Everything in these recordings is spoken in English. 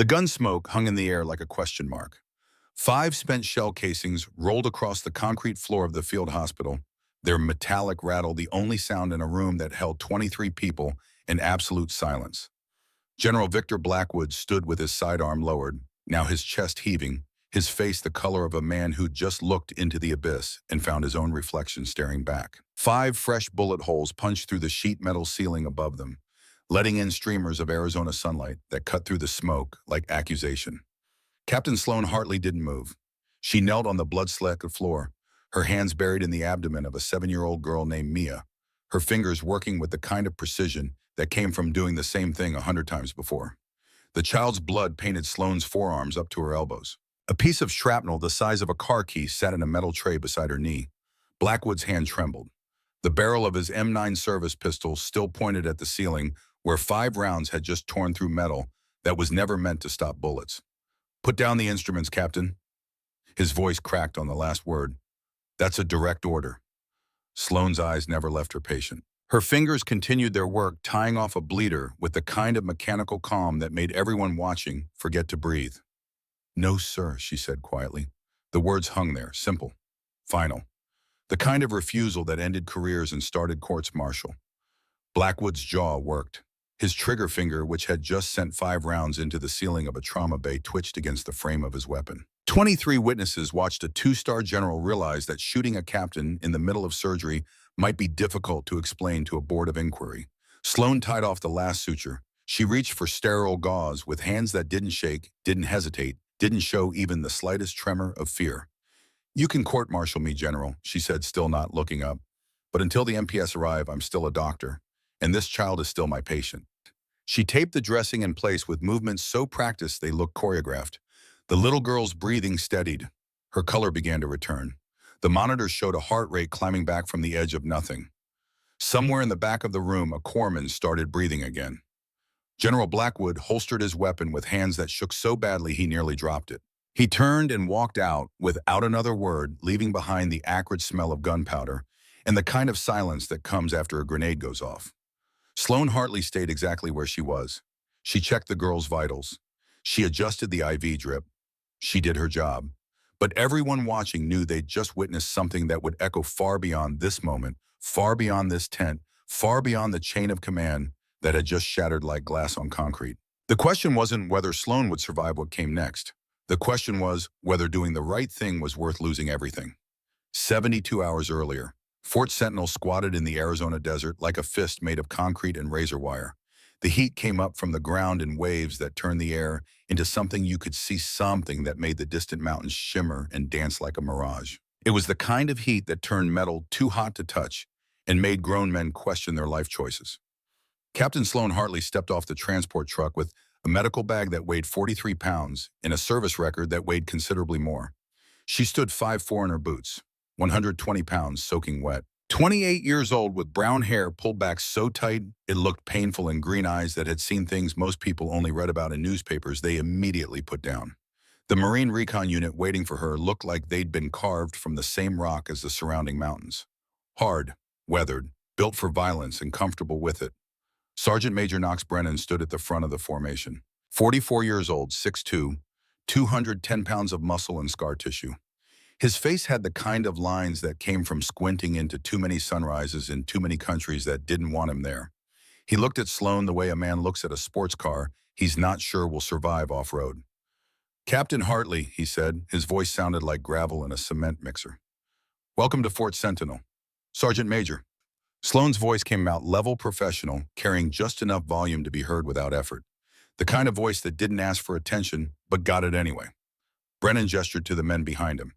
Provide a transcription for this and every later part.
The gun smoke hung in the air like a question mark. 5 spent shell casings rolled across the concrete floor of the field hospital, their metallic rattle the only sound in a room that held 23 people in absolute silence. General Victor Blackwood stood with his sidearm lowered, now his chest heaving, his face the color of a man who'd just looked into the abyss and found his own reflection staring back. 5 fresh bullet holes punched through the sheet metal ceiling above them, letting in streamers of Arizona sunlight that cut through the smoke like accusation. Captain Sloan Hartley didn't move. She knelt on the blood-slatted floor, her hands buried in the abdomen of a 7-year-old girl named Mia, her fingers working with the kind of precision that came from doing the same thing 100 times before. The child's blood painted Sloan's forearms up to her elbows. A piece of shrapnel the size of a car key sat in a metal tray beside her knee. Blackwood's hand trembled. The barrel of his M9 service pistol still pointed at the ceiling where 5 rounds had just torn through metal that was never meant to stop bullets. "Put down the instruments, Captain." His voice cracked on the last word. "That's a direct order." Sloane's eyes never left her patient. Her fingers continued their work tying off a bleeder with the kind of mechanical calm that made everyone watching forget to breathe. "No, sir," she said quietly. The words hung there, simple, final. The kind of refusal that ended careers and started courts-martial. Blackwood's jaw worked. His trigger finger, which had just sent 5 rounds into the ceiling of a trauma bay, twitched against the frame of his weapon. 23 witnesses watched a 2-star general realize that shooting a captain in the middle of surgery might be difficult to explain to a board of inquiry. Sloan tied off the last suture. She reached for sterile gauze with hands that didn't shake, didn't hesitate, didn't show even the slightest tremor of fear. "You can court-martial me, General," she said, still not looking up. "But until the MPS arrive, I'm still a doctor, and this child is still my patient." She taped the dressing in place with movements so practiced they looked choreographed. The little girl's breathing steadied. Her color began to return. The monitor showed a heart rate climbing back from the edge of nothing. Somewhere in the back of the room, a corpsman started breathing again. General Blackwood holstered his weapon with hands that shook so badly he nearly dropped it. He turned and walked out without another word, leaving behind the acrid smell of gunpowder and the kind of silence that comes after a grenade goes off. Sloan Hartley stayed exactly where she was. She checked the girl's vitals. She adjusted the IV drip. She did her job. But everyone watching knew they'd just witnessed something that would echo far beyond this moment, far beyond this tent, far beyond the chain of command that had just shattered like glass on concrete. The question wasn't whether Sloan would survive what came next. The question was whether doing the right thing was worth losing everything. 72 hours earlier, Fort Sentinel squatted in the Arizona desert like a fist made of concrete and razor wire. The heat came up from the ground in waves that turned the air into something you could see, something that made the distant mountains shimmer and dance like a mirage. It was the kind of heat that turned metal too hot to touch and made grown men question their life choices. Captain Sloan Hartley stepped off the transport truck with a medical bag that weighed 43 pounds and a service record that weighed considerably more. She stood 5'4" in her boots, 120 pounds soaking wet. 28 years old with brown hair pulled back so tight it looked painful, and green eyes that had seen things most people only read about in newspapers they immediately put down. The Marine Recon unit waiting for her looked like they'd been carved from the same rock as the surrounding mountains. Hard, weathered, built for violence and comfortable with it. Sergeant Major Knox Brennan stood at the front of the formation. 44 years old, 6'2", 210 pounds of muscle and scar tissue. His face had the kind of lines that came from squinting into too many sunrises in too many countries that didn't want him there. He looked at Sloan the way a man looks at a sports car he's not sure will survive off-road. "Captain Hartley," he said, his voice sounded like gravel in a cement mixer. "Welcome to Fort Sentinel. Sergeant Major." Sloan's voice came out level professional, carrying just enough volume to be heard without effort. The kind of voice that didn't ask for attention, but got it anyway. Brennan gestured to the men behind him.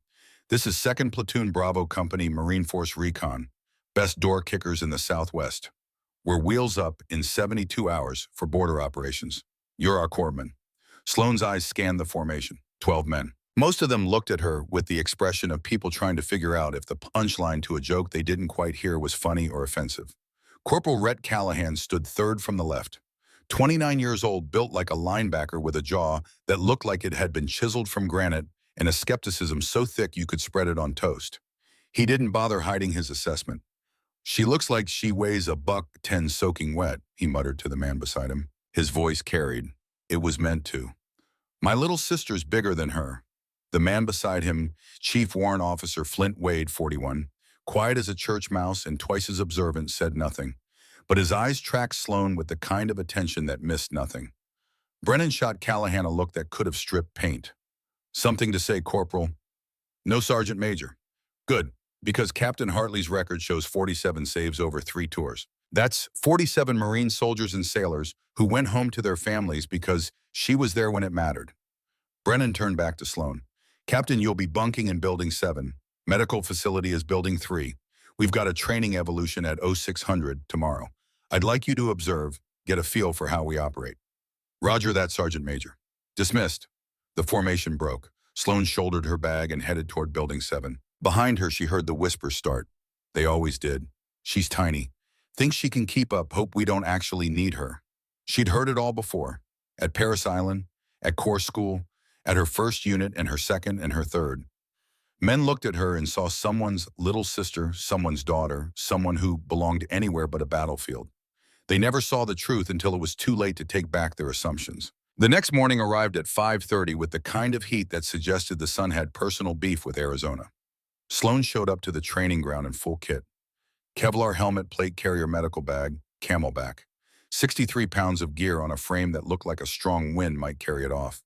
"This is 2nd Platoon Bravo Company Marine Force Recon, best door kickers in the Southwest. We're wheels up in 72 hours for border operations. You're our corpsman." Sloan's eyes scanned the formation. 12 men. Most of them looked at her with the expression of people trying to figure out if the punchline to a joke they didn't quite hear was funny or offensive. Corporal Rhett Callahan stood third from the left. 29 years old, built like a linebacker with a jaw that looked like it had been chiseled from granite and a skepticism so thick you could spread it on toast. He didn't bother hiding his assessment. "She looks like she weighs a $110 soaking wet," he muttered to the man beside him. His voice carried. It was meant to. My little sister's bigger than her. The man beside him, Chief Warrant Officer Flint Wade, 41, quiet as a church mouse and twice as observant, said nothing. But his eyes tracked Sloan with the kind of attention that missed nothing. Brennan shot Callahan a look that could have stripped paint. Something to say, Corporal? No, Sergeant Major. Good, because Captain Hartley's record shows 47 saves over 3 tours. That's 47 Marine soldiers and sailors who went home to their families because she was there when it mattered. Brennan turned back to Sloan. Captain, you'll be bunking in Building 7. Medical facility is Building 3. We've got a training evolution at 0600 tomorrow. I'd like you to observe, get a feel for how we operate. Roger that, Sergeant Major. Dismissed. The formation broke. Sloan shouldered her bag and headed toward Building 7. Behind her, she heard the whispers start. They always did. She's tiny. Thinks she can keep up, hope we don't actually need her. She'd heard it all before. At Paris Island, at course school, at her first unit and her second and her third. Men looked at her and saw someone's little sister, someone's daughter, someone who belonged anywhere but a battlefield. They never saw the truth until it was too late to take back their assumptions. The next morning arrived at 5:30 with the kind of heat that suggested the sun had personal beef with Arizona. Sloan showed up to the training ground in full kit. Kevlar helmet, plate carrier medical bag, camelback. 63 pounds of gear on a frame that looked like a strong wind might carry it off.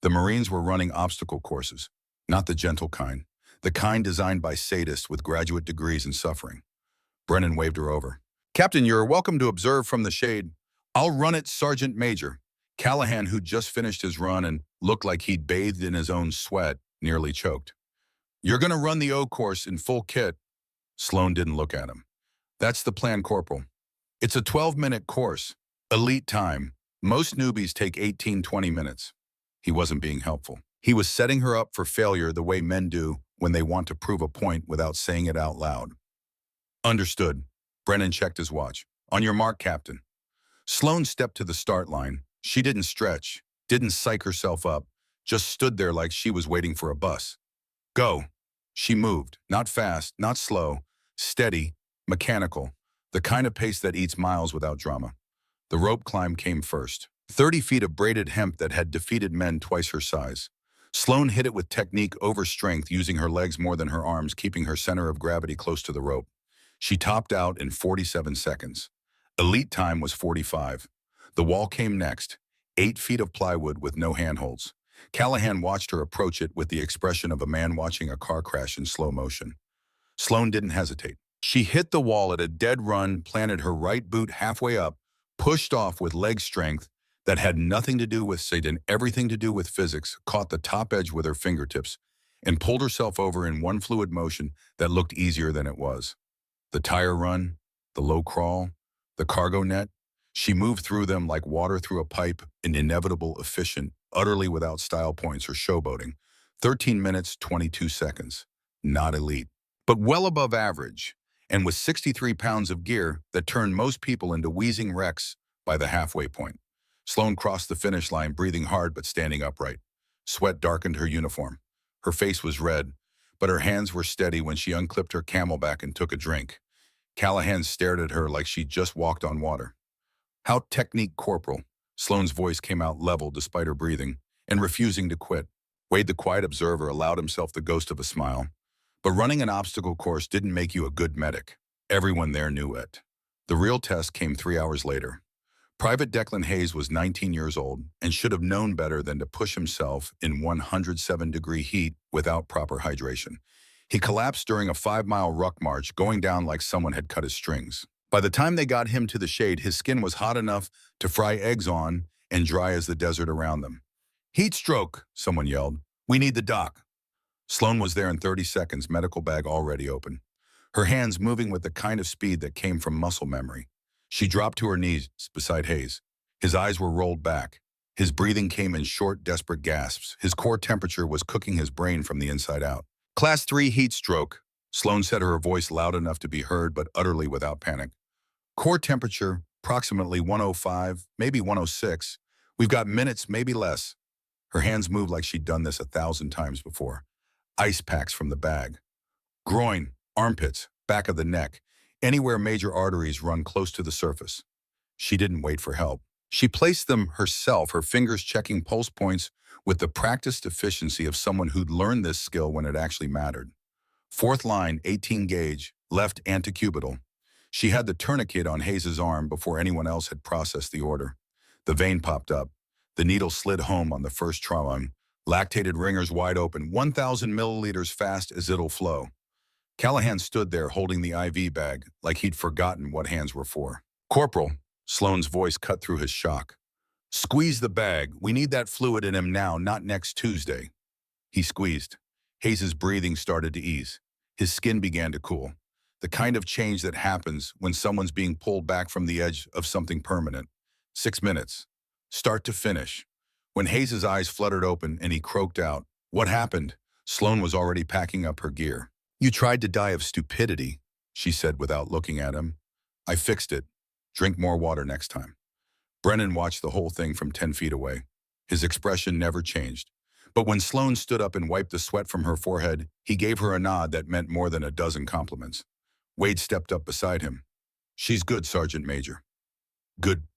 The Marines were running obstacle courses, not the gentle kind, the kind designed by sadists with graduate degrees in suffering. Brennan waved her over. Captain, you're welcome to observe from the shade. I'll run it, Sergeant Major. Callahan, who'd just finished his run and looked like he'd bathed in his own sweat, nearly choked. You're going to run the O course in full kit. Sloan didn't look at him. That's the plan, Corporal. It's a 12-minute course. Elite time. Most newbies take 18-20 minutes. He wasn't being helpful. He was setting her up for failure the way men do when they want to prove a point without saying it out loud. Understood. Brennan checked his watch. On your mark, Captain. Sloan stepped to the start line. She didn't stretch, didn't psych herself up, just stood there like she was waiting for a bus. Go. She moved, not fast, not slow, steady, mechanical, the kind of pace that eats miles without drama. The rope climb came first. 30 feet of braided hemp that had defeated men twice her size. Sloan hit it with technique over strength, using her legs more than her arms, keeping her center of gravity close to the rope. She topped out in 47 seconds. Elite time was 45. The wall came next, 8 feet of plywood with no handholds. Callahan watched her approach it with the expression of a man watching a car crash in slow motion. Sloan didn't hesitate. She hit the wall at a dead run, planted her right boot halfway up, pushed off with leg strength that had nothing to do with Satan and everything to do with physics, caught the top edge with her fingertips, and pulled herself over in one fluid motion that looked easier than it was. The tire run, the low crawl, the cargo net, she moved through them like water through a pipe, an inevitable, efficient, utterly without style points or showboating. 13 minutes, 22 seconds. Not elite, but well above average, and with 63 pounds of gear that turned most people into wheezing wrecks by the halfway point. Sloan crossed the finish line, breathing hard but standing upright. Sweat darkened her uniform. Her face was red, but her hands were steady when she unclipped her camelback and took a drink. Callahan stared at her like she'd just walked on water. How technique, Corporal? Sloan's voice came out level despite her breathing, and refusing to quit. Wade, the quiet observer, allowed himself the ghost of a smile. But running an obstacle course didn't make you a good medic. Everyone there knew it. The real test came 3 hours later. Private Declan Hayes was 19 years old and should have known better than to push himself in 107-degree heat without proper hydration. He collapsed during a 5-mile ruck march, going down like someone had cut his strings. By the time they got him to the shade, his skin was hot enough to fry eggs on and dry as the desert around them. Heat stroke, someone yelled. We need the doc. Sloan was there in 30 seconds, medical bag already open. Her hands moving with the kind of speed that came from muscle memory. She dropped to her knees beside Hayes. His eyes were rolled back. His breathing came in short, desperate gasps. His core temperature was cooking his brain from the inside out. Class 3 heat stroke, Sloan said, her voice loud enough to be heard but utterly without panic. Core temperature, approximately 105, maybe 106. We've got minutes, maybe less. Her hands moved like she'd done this 1,000 times before. Ice packs from the bag. Groin, armpits, back of the neck, anywhere major arteries run close to the surface. She didn't wait for help. She placed them herself, her fingers checking pulse points with the practiced efficiency of someone who'd learned this skill when it actually mattered. Fourth line, 18 gauge, left antecubital. She had the tourniquet on Hayes's arm before anyone else had processed the order. The vein popped up. The needle slid home on the first trauma. Lactated ringers wide open, 1,000 milliliters fast as it'll flow. Callahan stood there holding the IV bag like he'd forgotten what hands were for. Corporal, Sloane's voice cut through his shock. Squeeze the bag. We need that fluid in him now, not next Tuesday. He squeezed. Hayes's breathing started to ease. His skin began to cool. The kind of change that happens when someone's being pulled back from the edge of something permanent. 6 minutes. Start to finish. When Hayes's eyes fluttered open and he croaked out, "What happened?" Sloane was already packing up her gear. "You tried to die of stupidity," she said without looking at him. "I fixed it. Drink more water next time." Brennan watched the whole thing from 10 feet away. His expression never changed. But when Sloane stood up and wiped the sweat from her forehead, he gave her a nod that meant more than a dozen compliments. Wade stepped up beside him. "She's good, Sergeant Major." "Good."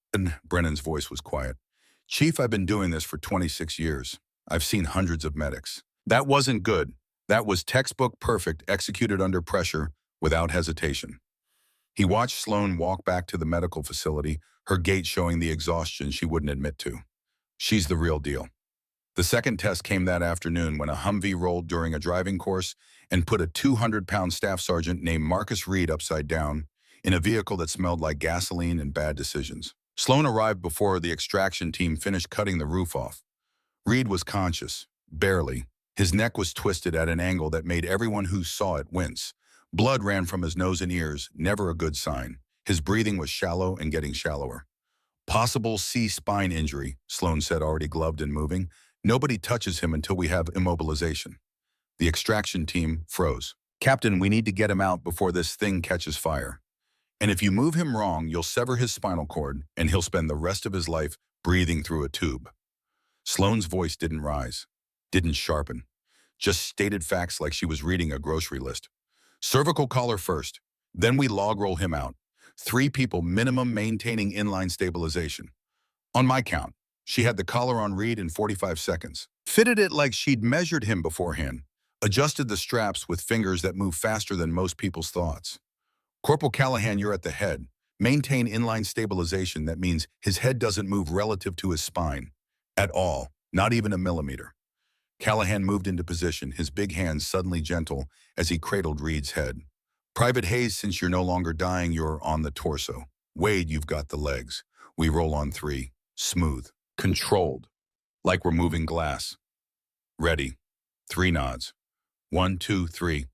Brennan's voice was quiet. "Chief, I've been doing this for 26 years. I've seen hundreds of medics. That wasn't good. That was textbook perfect, executed under pressure, without hesitation." He watched Sloane walk back to the medical facility, her gait showing the exhaustion she wouldn't admit to. She's the real deal. The second test came that afternoon when a Humvee rolled during a driving course and put a 200-pound staff sergeant named Marcus Reed upside down in a vehicle that smelled like gasoline and bad decisions. Sloane arrived before the extraction team finished cutting the roof off. Reed was conscious, barely. His neck was twisted at an angle that made everyone who saw it wince. Blood ran from his nose and ears, never a good sign. His breathing was shallow and getting shallower. "Possible C-spine injury," Sloane said, already gloved and moving. "Nobody touches him until we have immobilization." The extraction team froze. "Captain, we need to get him out before this thing catches fire. And if you move him wrong, you'll sever his spinal cord, and he'll spend the rest of his life breathing through a tube." Sloane's voice didn't rise, didn't sharpen, just stated facts like she was reading a grocery list. "Cervical collar first, then we log roll him out. 3 people minimum maintaining inline stabilization. On my count." She had the collar on Reed in 45 seconds. Fitted it like she'd measured him beforehand. Adjusted the straps with fingers that moved faster than most people's thoughts. "Corporal Callahan, you're at the head. Maintain inline stabilization. That means his head doesn't move relative to his spine. At all. Not even a millimeter." Callahan moved into position, his big hands suddenly gentle as he cradled Reed's head. "Private Hayes, since you're no longer dying, you're on the torso. Wade, you've got the legs. We roll on 3. Smooth. Controlled. Like we're moving glass. Ready." 3 nods. 1, 2, 3.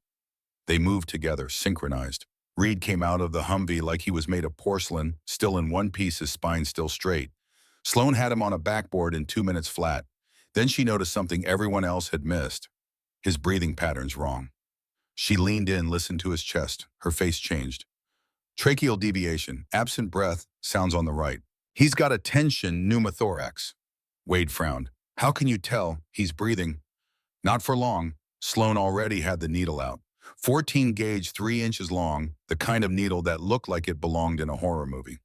They moved together, synchronized. Reed came out of the Humvee like he was made of porcelain, still in one piece, his spine still straight. Sloane had him on a backboard in 2 minutes flat. Then she noticed something everyone else had missed. His breathing patterns wrong. She leaned in, listened to his chest. Her face changed. "Tracheal deviation, absent breath, sounds on the right. He's got a tension pneumothorax." Wade frowned. "How can you tell? He's breathing." Not for long. Sloane already had the needle out. 14 gauge, 3 inches long, the kind of needle that looked like it belonged in a horror movie.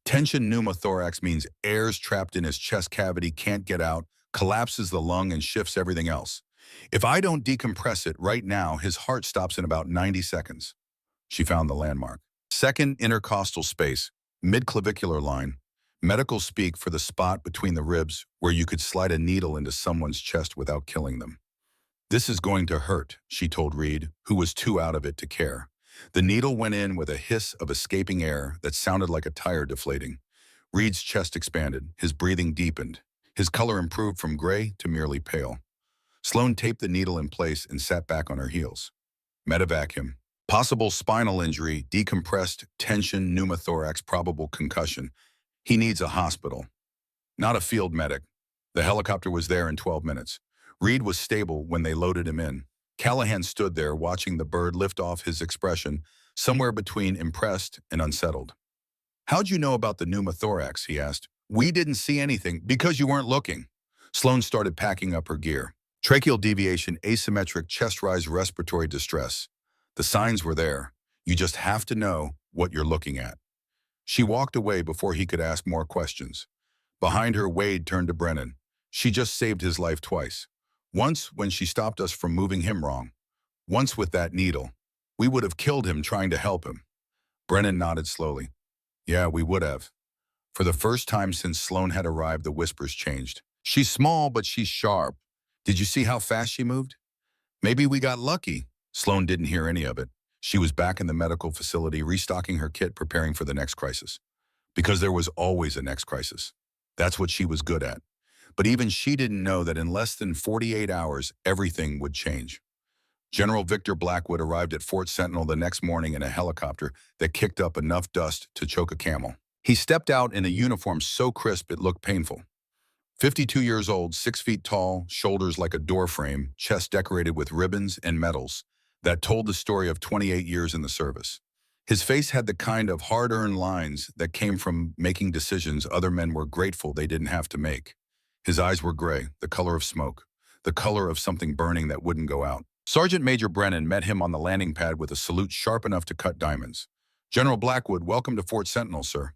Tension pneumothorax means air's trapped in his chest cavity, can't get out, collapses the lung and shifts everything else. "If I don't decompress it right now, his heart stops in about 90 seconds. She found the landmark. Second intercostal space, mid-clavicular line. Medical speak for the spot between the ribs where you could slide a needle into someone's chest without killing them. "This is going to hurt," she told Reed, who was too out of it to care. The needle went in with a hiss of escaping air that sounded like a tire deflating. Reed's chest expanded, his breathing deepened. His color improved from gray to merely pale. Sloane taped the needle in place and sat back on her heels. Medivac. Possible spinal injury, decompressed tension pneumothorax, probable concussion. He needs a hospital. Not a field medic. The helicopter was there in 12 minutes. Reed was stable when they loaded him in. Callahan stood there watching the bird lift off, his expression somewhere between impressed and unsettled. "How'd you know about the pneumothorax?" he asked. "We didn't see anything because you weren't looking." Sloane started packing up her gear. Tracheal deviation, asymmetric chest rise, respiratory distress. The signs were there. You just have to know what you're looking at. She walked away before he could ask more questions. Behind her, Wade turned to Brennan. She just saved his life twice. Once when she stopped us from moving him wrong. Once with that needle. We would have killed him trying to help him. Brennan nodded slowly. Yeah, we would have. For the first time since Sloan had arrived, the whispers changed. She's small, but she's sharp. Did you see how fast she moved? Maybe we got lucky. Sloan didn't hear any of it. She was back in the medical facility, restocking her kit, preparing for the next crisis. Because there was always a next crisis. That's what she was good at. But even she didn't know that in less than 48 hours, everything would change. General Victor Blackwood arrived at Fort Sentinel the next morning in a helicopter that kicked up enough dust to choke a camel. He stepped out in a uniform so crisp it looked painful. 52 years old, 6 feet tall, shoulders like a door frame, chest decorated with ribbons and medals that told the story of 28 years in the service. His face had the kind of hard-earned lines that came from making decisions other men were grateful they didn't have to make. His eyes were gray, the color of smoke, the color of something burning that wouldn't go out. Sergeant Major Brennan met him on the landing pad with a salute sharp enough to cut diamonds. General Blackwood, welcome to Fort Sentinel, sir.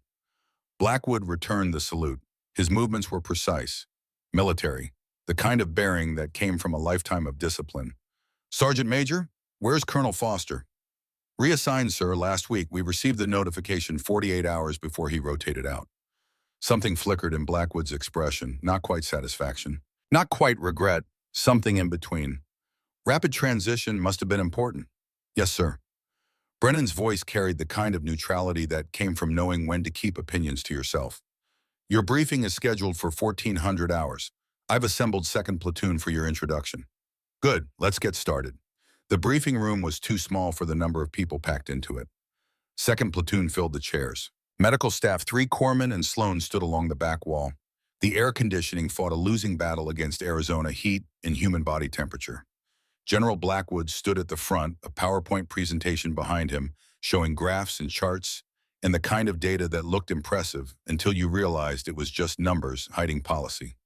Blackwood returned the salute. His movements were precise, military, the kind of bearing that came from a lifetime of discipline. Sergeant Major, where's Colonel Foster? Reassigned, sir. Last week, we received the notification 48 hours before he rotated out. Something flickered in Blackwood's expression, not quite satisfaction, not quite regret, something in between. Rapid transition must have been important. Yes, sir. Brennan's voice carried the kind of neutrality that came from knowing when to keep opinions to yourself. Your briefing is scheduled for 1400 hours. I've assembled 2nd Platoon for your introduction. Good, let's get started. The briefing room was too small for the number of people packed into it. 2nd Platoon filled the chairs. Medical staff, 3 corpsmen and Sloan stood along the back wall. The air conditioning fought a losing battle against Arizona heat and human body temperature. General Blackwood stood at the front, a PowerPoint presentation behind him, showing graphs and charts, and the kind of data that looked impressive until you realized it was just numbers hiding policy.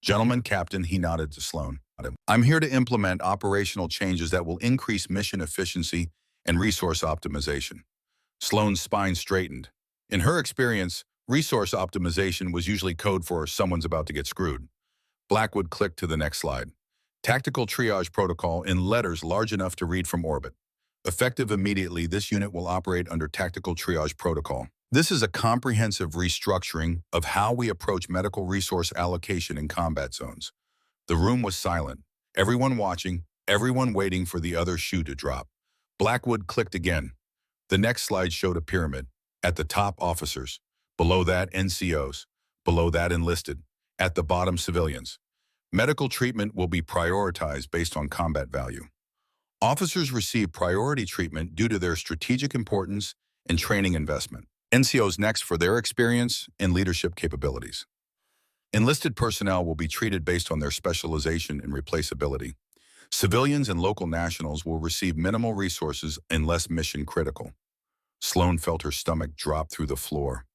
Gentlemen, Captain, he nodded to Sloan. I'm here to implement operational changes that will increase mission efficiency and resource optimization. Sloan's spine straightened. In her experience, resource optimization was usually code for someone's about to get screwed. Blackwood clicked to the next slide. Tactical triage protocol in letters large enough to read from orbit. Effective immediately, this unit will operate under tactical triage protocol. This is a comprehensive restructuring of how we approach medical resource allocation in combat zones. The room was silent. Everyone watching, everyone waiting for the other shoe to drop. Blackwood clicked again. The next slide showed a pyramid. At the top, officers. Below that, NCOs. Below that, enlisted. At the bottom, civilians. Medical treatment will be prioritized based on combat value. Officers receive priority treatment due to their strategic importance and training investment. NCOs next for their experience and leadership capabilities. Enlisted personnel will be treated based on their specialization and replaceability. Civilians and local nationals will receive minimal resources and less mission critical. Sloan felt her stomach drop through the floor.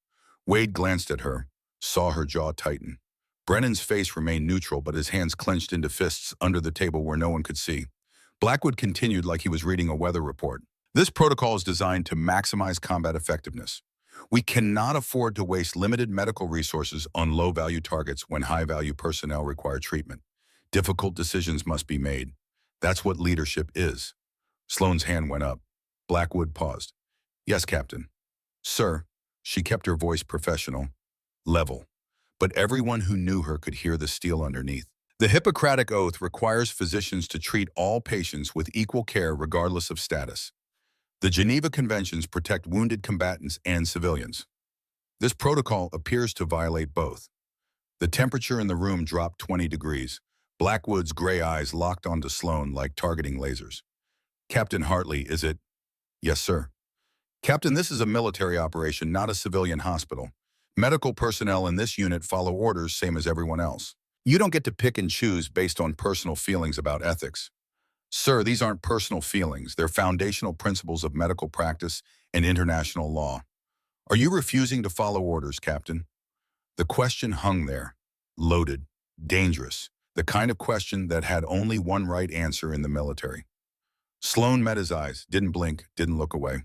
Wade glanced at her, saw her jaw tighten. Brennan's face remained neutral, but his hands clenched into fists under the table where no one could see. Blackwood continued like he was reading a weather report. This protocol is designed to maximize combat effectiveness. We cannot afford to waste limited medical resources on low-value targets when high-value personnel require treatment. Difficult decisions must be made. That's what leadership is. Sloan's hand went up. Blackwood paused. Yes, Captain. Sir. She kept her voice professional, level. But everyone who knew her could hear the steel underneath. The Hippocratic Oath requires physicians to treat all patients with equal care regardless of status. The Geneva Conventions protect wounded combatants and civilians. This protocol appears to violate both. The temperature in the room dropped 20 degrees. Blackwood's gray eyes locked onto Sloan like targeting lasers. Captain Hartley, is it? Yes, sir. Captain, this is a military operation, not a civilian hospital. Medical personnel in this unit follow orders same as everyone else. You don't get to pick and choose based on personal feelings about ethics. Sir, these aren't personal feelings. They're foundational principles of medical practice and international law. Are you refusing to follow orders, Captain? The question hung there, loaded, dangerous, the kind of question that had only one right answer in the military. Sloan met his eyes, didn't blink, didn't look away.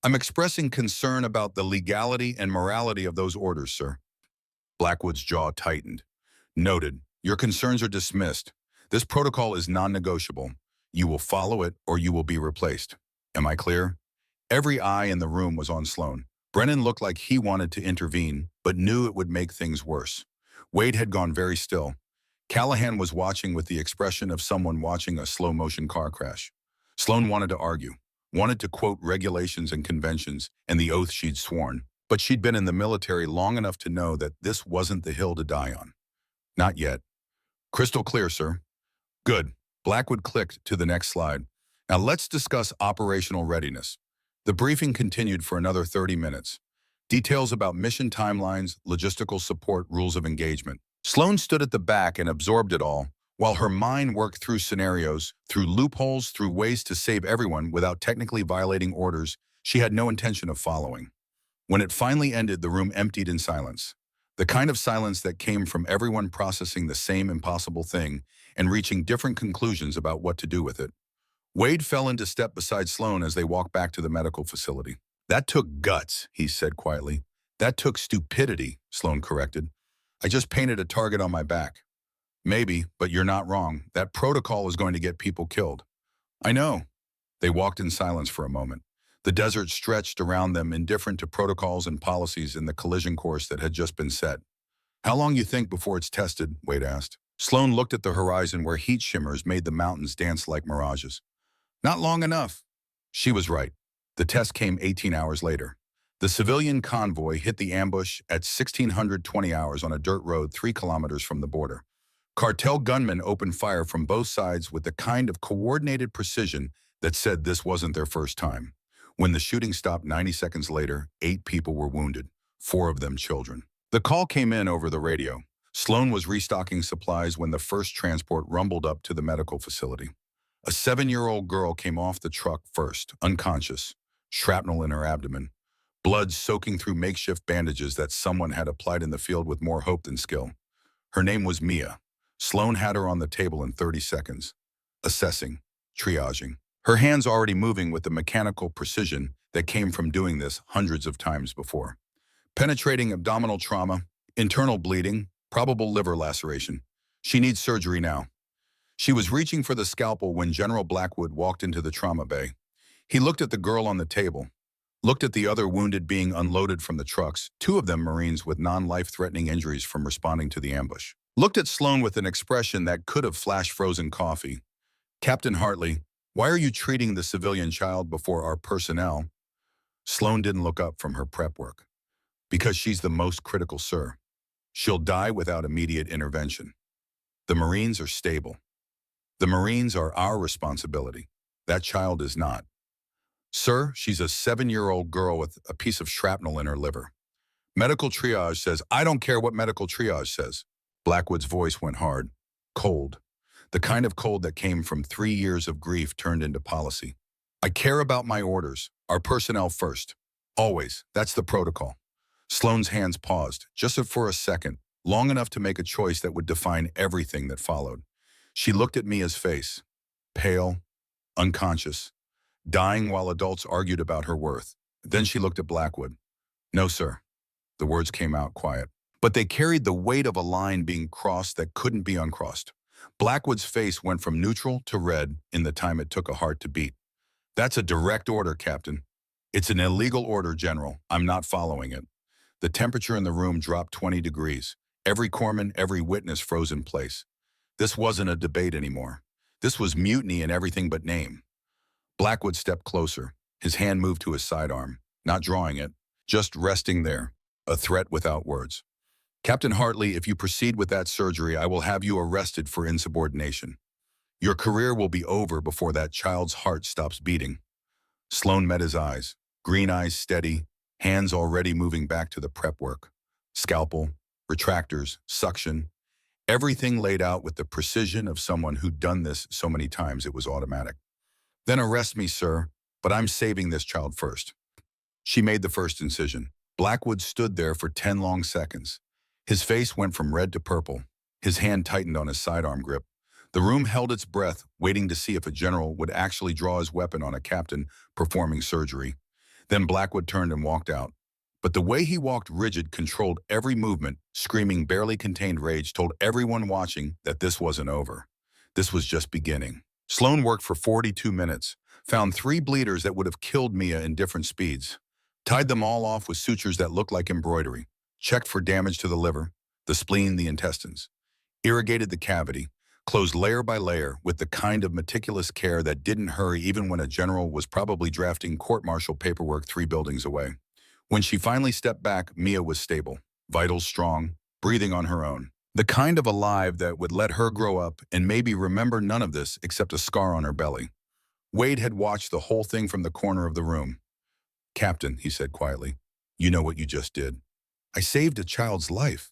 I'm expressing concern about the legality and morality of those orders, sir. Blackwood's jaw tightened. Noted. Your concerns are dismissed. This protocol is non-negotiable. You will follow it or you will be replaced. Am I clear? Every eye in the room was on Sloan. Brennan looked like he wanted to intervene, but knew it would make things worse. Wade had gone very still. Callahan was watching with the expression of someone watching a slow-motion car crash. Sloan wanted to argue, wanted to quote regulations and conventions and the oath she'd sworn, but she'd been in the military long enough to know that this wasn't the hill to die on. Not yet. Crystal clear, sir. Good. Blackwood clicked to the next slide. Now let's discuss operational readiness. The briefing continued for another 30 minutes. Details about mission timelines, logistical support, rules of engagement. Sloan stood at the back and absorbed it all, while her mind worked through scenarios, through loopholes, through ways to save everyone without technically violating orders she had no intention of following. When it finally ended, the room emptied in silence. The kind of silence that came from everyone processing the same impossible thing and reaching different conclusions about what to do with it. Wade fell into step beside Sloan as they walked back to the medical facility. That took guts, he said quietly. That took stupidity, Sloan corrected. I just painted a target on my back. Maybe, but you're not wrong. That protocol is going to get people killed. I know. They walked in silence for a moment. The desert stretched around them, indifferent to protocols and policies in the collision course that had just been set. How long you think before it's tested? Wade asked. Sloan looked at the horizon where heat shimmers made the mountains dance like mirages. Not long enough. She was right. The test came 18 hours later. The civilian convoy hit the ambush at 1620 hours on a dirt road 3 kilometers from the border. Cartel gunmen opened fire from both sides with the kind of coordinated precision that said this wasn't their first time. When the shooting stopped 90 seconds later, 8 people were wounded, 4 of them children. The call came in over the radio. Sloan was restocking supplies when the first transport rumbled up to the medical facility. A 7-year-old girl came off the truck first, unconscious, shrapnel in her abdomen, blood soaking through makeshift bandages that someone had applied in the field with more hope than skill. Her name was Mia. Sloan had her on the table in 30 seconds, assessing, triaging. Her hands already moving with the mechanical precision that came from doing this hundreds of times before. Penetrating abdominal trauma, internal bleeding, probable liver laceration. She needs surgery now. She was reaching for the scalpel when General Blackwood walked into the trauma bay. He looked at the girl on the table, looked at the other wounded being unloaded from the trucks, 2 of them Marines with non-life-threatening injuries from responding to the ambush. Looked at Sloan with an expression that could have flashed frozen coffee. Captain Hartley, why are you treating the civilian child before our personnel? Sloan didn't look up from her prep work. Because she's the most critical, sir. She'll die without immediate intervention. The Marines are stable. The Marines are our responsibility. That child is not. Sir, she's a 7-year-old girl with a piece of shrapnel in her liver. Medical triage says, I don't care what medical triage says. Blackwood's voice went hard, cold. The kind of cold that came from 3 years of grief turned into policy. I care about my orders, our personnel first. Always. That's the protocol. Sloan's hands paused, just for a second, long enough to make a choice that would define everything that followed. She looked at Mia's face, pale, unconscious, dying while adults argued about her worth. Then she looked at Blackwood. No, sir. The words came out quiet, but they carried the weight of a line being crossed that couldn't be uncrossed. Blackwood's face went from neutral to red in the time it took a heart to beat. That's a direct order, Captain. It's an illegal order, General. I'm not following it. The temperature in the room dropped 20 degrees. Every corpsman, every witness froze in place. This wasn't a debate anymore. This was mutiny in everything but name. Blackwood stepped closer. His hand moved to his sidearm, not drawing it, just resting there, a threat without words. Captain Hartley, if you proceed with that surgery, I will have you arrested for insubordination. Your career will be over before that child's heart stops beating. Sloan met his eyes, green eyes steady, hands already moving back to the prep work. Scalpel, retractors, suction, everything laid out with the precision of someone who'd done this so many times it was automatic. Then arrest me, sir, but I'm saving this child first. She made the first incision. Blackwood stood there for 10 long seconds. His face went from red to purple. His hand tightened on his sidearm grip. The room held its breath, waiting to see if a general would actually draw his weapon on a captain performing surgery. Then Blackwood turned and walked out. But the way he walked rigid, controlled every movement, screaming barely contained rage, told everyone watching that this wasn't over. This was just beginning. Sloan worked for 42 minutes, found 3 bleeders that would have killed Mia in different speeds, tied them all off with sutures that looked like embroidery, checked for damage to the liver, the spleen, the intestines, irrigated the cavity, closed layer by layer with the kind of meticulous care that didn't hurry even when a general was probably drafting court-martial paperwork 3 buildings away. When she finally stepped back, Mia was stable, vitals strong, breathing on her own. The kind of alive that would let her grow up and maybe remember none of this except a scar on her belly. Wade had watched the whole thing from the corner of the room. "Captain," he said quietly, "you know what you just did. I saved a child's life.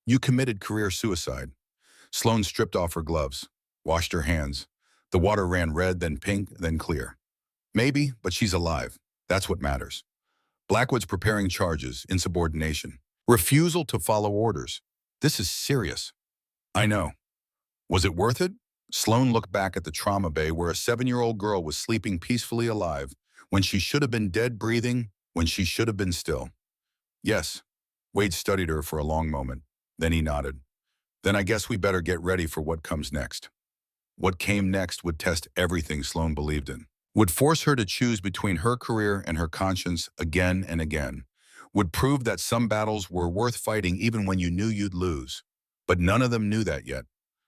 You committed career suicide." Sloan stripped off her gloves, washed her hands. The water ran red, then pink, then clear. "Maybe, but she's alive. That's what matters." Blackwood's preparing charges, insubordination, refusal to follow orders. This is serious. "I know. Was it worth it?" Sloan looked back at the trauma bay where a 7-year-old girl was sleeping peacefully alive, when she should have been dead breathing, when she should have been still. "Yes." Wade studied her for a long moment. Then he nodded. "Then I guess we better get ready for what comes next." What came next would test everything Sloan believed in, would force her to choose between her career and her conscience again and again, would prove that some battles were worth fighting even when you knew you'd lose. But none of them knew that yet.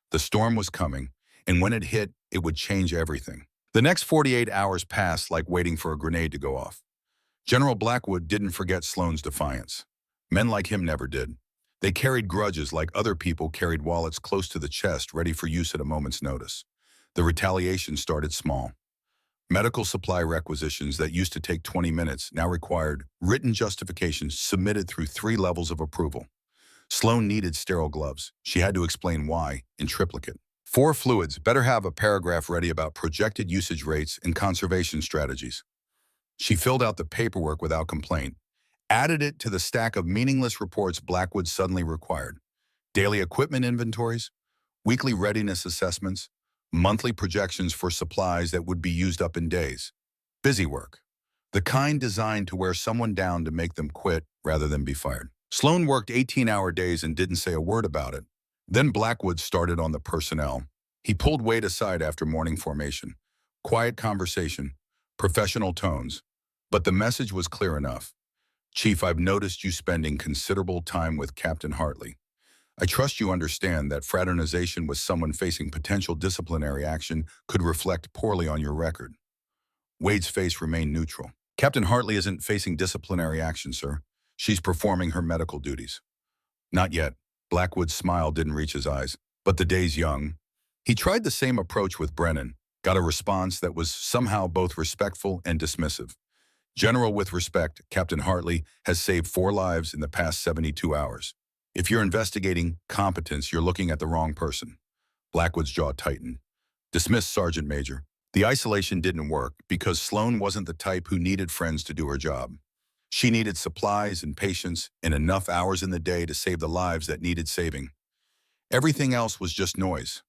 The storm was coming, and when it hit, it would change everything. The next 48 hours passed like waiting for a grenade to go off. General Blackwood didn't forget Sloan's defiance. Men like him never did. They carried grudges like other people carried wallets close to the chest, ready for use at a moment's notice. The retaliation started small. Medical supply requisitions that used to take 20 minutes now required written justifications submitted through 3 levels of approval. Sloan needed sterile gloves. She had to explain why, in triplicate. 4 fluids, better have a paragraph ready about projected usage rates and conservation strategies. She filled out the paperwork without complaint, added it to the stack of meaningless reports Blackwood suddenly required. Daily equipment inventories, weekly readiness assessments, monthly projections for supplies that would be used up in days. Busy work. The kind designed to wear someone down to make them quit rather than be fired. Sloan worked 18-hour days and didn't say a word about it. Then Blackwood started on the personnel. He pulled Wade aside after morning formation. Quiet conversation, professional tones. But the message was clear enough. "Chief, I've noticed you spending considerable time with Captain Hartley. I trust you understand that fraternization with someone facing potential disciplinary action could reflect poorly on your record." Wade's face remained neutral. "Captain Hartley isn't facing disciplinary action, sir. She's performing her medical duties." "Not yet." Blackwood's smile didn't reach his eyes. "But the day's young." He tried the same approach with Brennan, got a response that was somehow both respectful and dismissive. "General, with respect, Captain Hartley has saved 4 lives in the past 72 hours. If you're investigating competence, you're looking at the wrong person." Blackwood's jaw tightened. "Dismiss, Sergeant Major." The isolation didn't work because Sloan wasn't the type who needed friends to do her job. She needed supplies and patience and enough hours in the day to save the lives that needed saving. Everything else was just noise.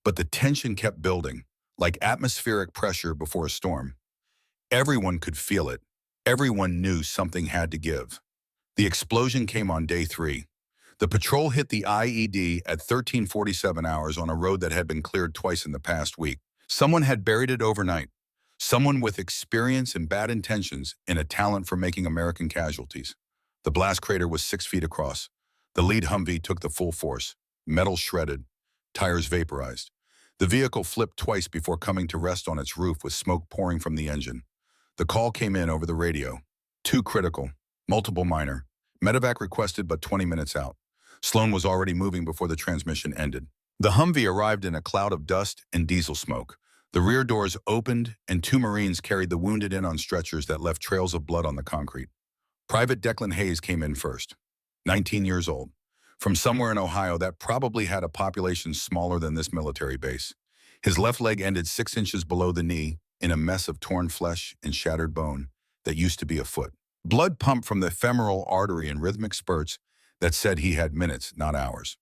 But the tension kept building, like atmospheric pressure before a storm. Everyone could feel it. Everyone knew something had to give. The explosion came on day 3. The patrol hit the IED at 13:47 hours on a road that had been cleared twice in the past week. Someone had buried it overnight. Someone with experience and bad intentions and a talent for making American casualties. The blast crater was 6 feet across. The lead Humvee took the full force. Metal shredded. Tires vaporized. The vehicle flipped twice before coming to rest on its roof with smoke pouring from the engine. The call came in over the radio. 2 critical, multiple minor. Medevac requested but 20 minutes out. Sloan was already moving before the transmission ended. The Humvee arrived in a cloud of dust and diesel smoke. The rear doors opened and 2 Marines carried the wounded in on stretchers that left trails of blood on the concrete. Private Declan Hayes came in first, 19 years old, from somewhere in Ohio that probably had a population smaller than this military base. His left leg ended 6 inches below the knee in a mess of torn flesh and shattered bone that used to be a foot. Blood pumped from the femoral artery in rhythmic spurts that said he had minutes, not hours.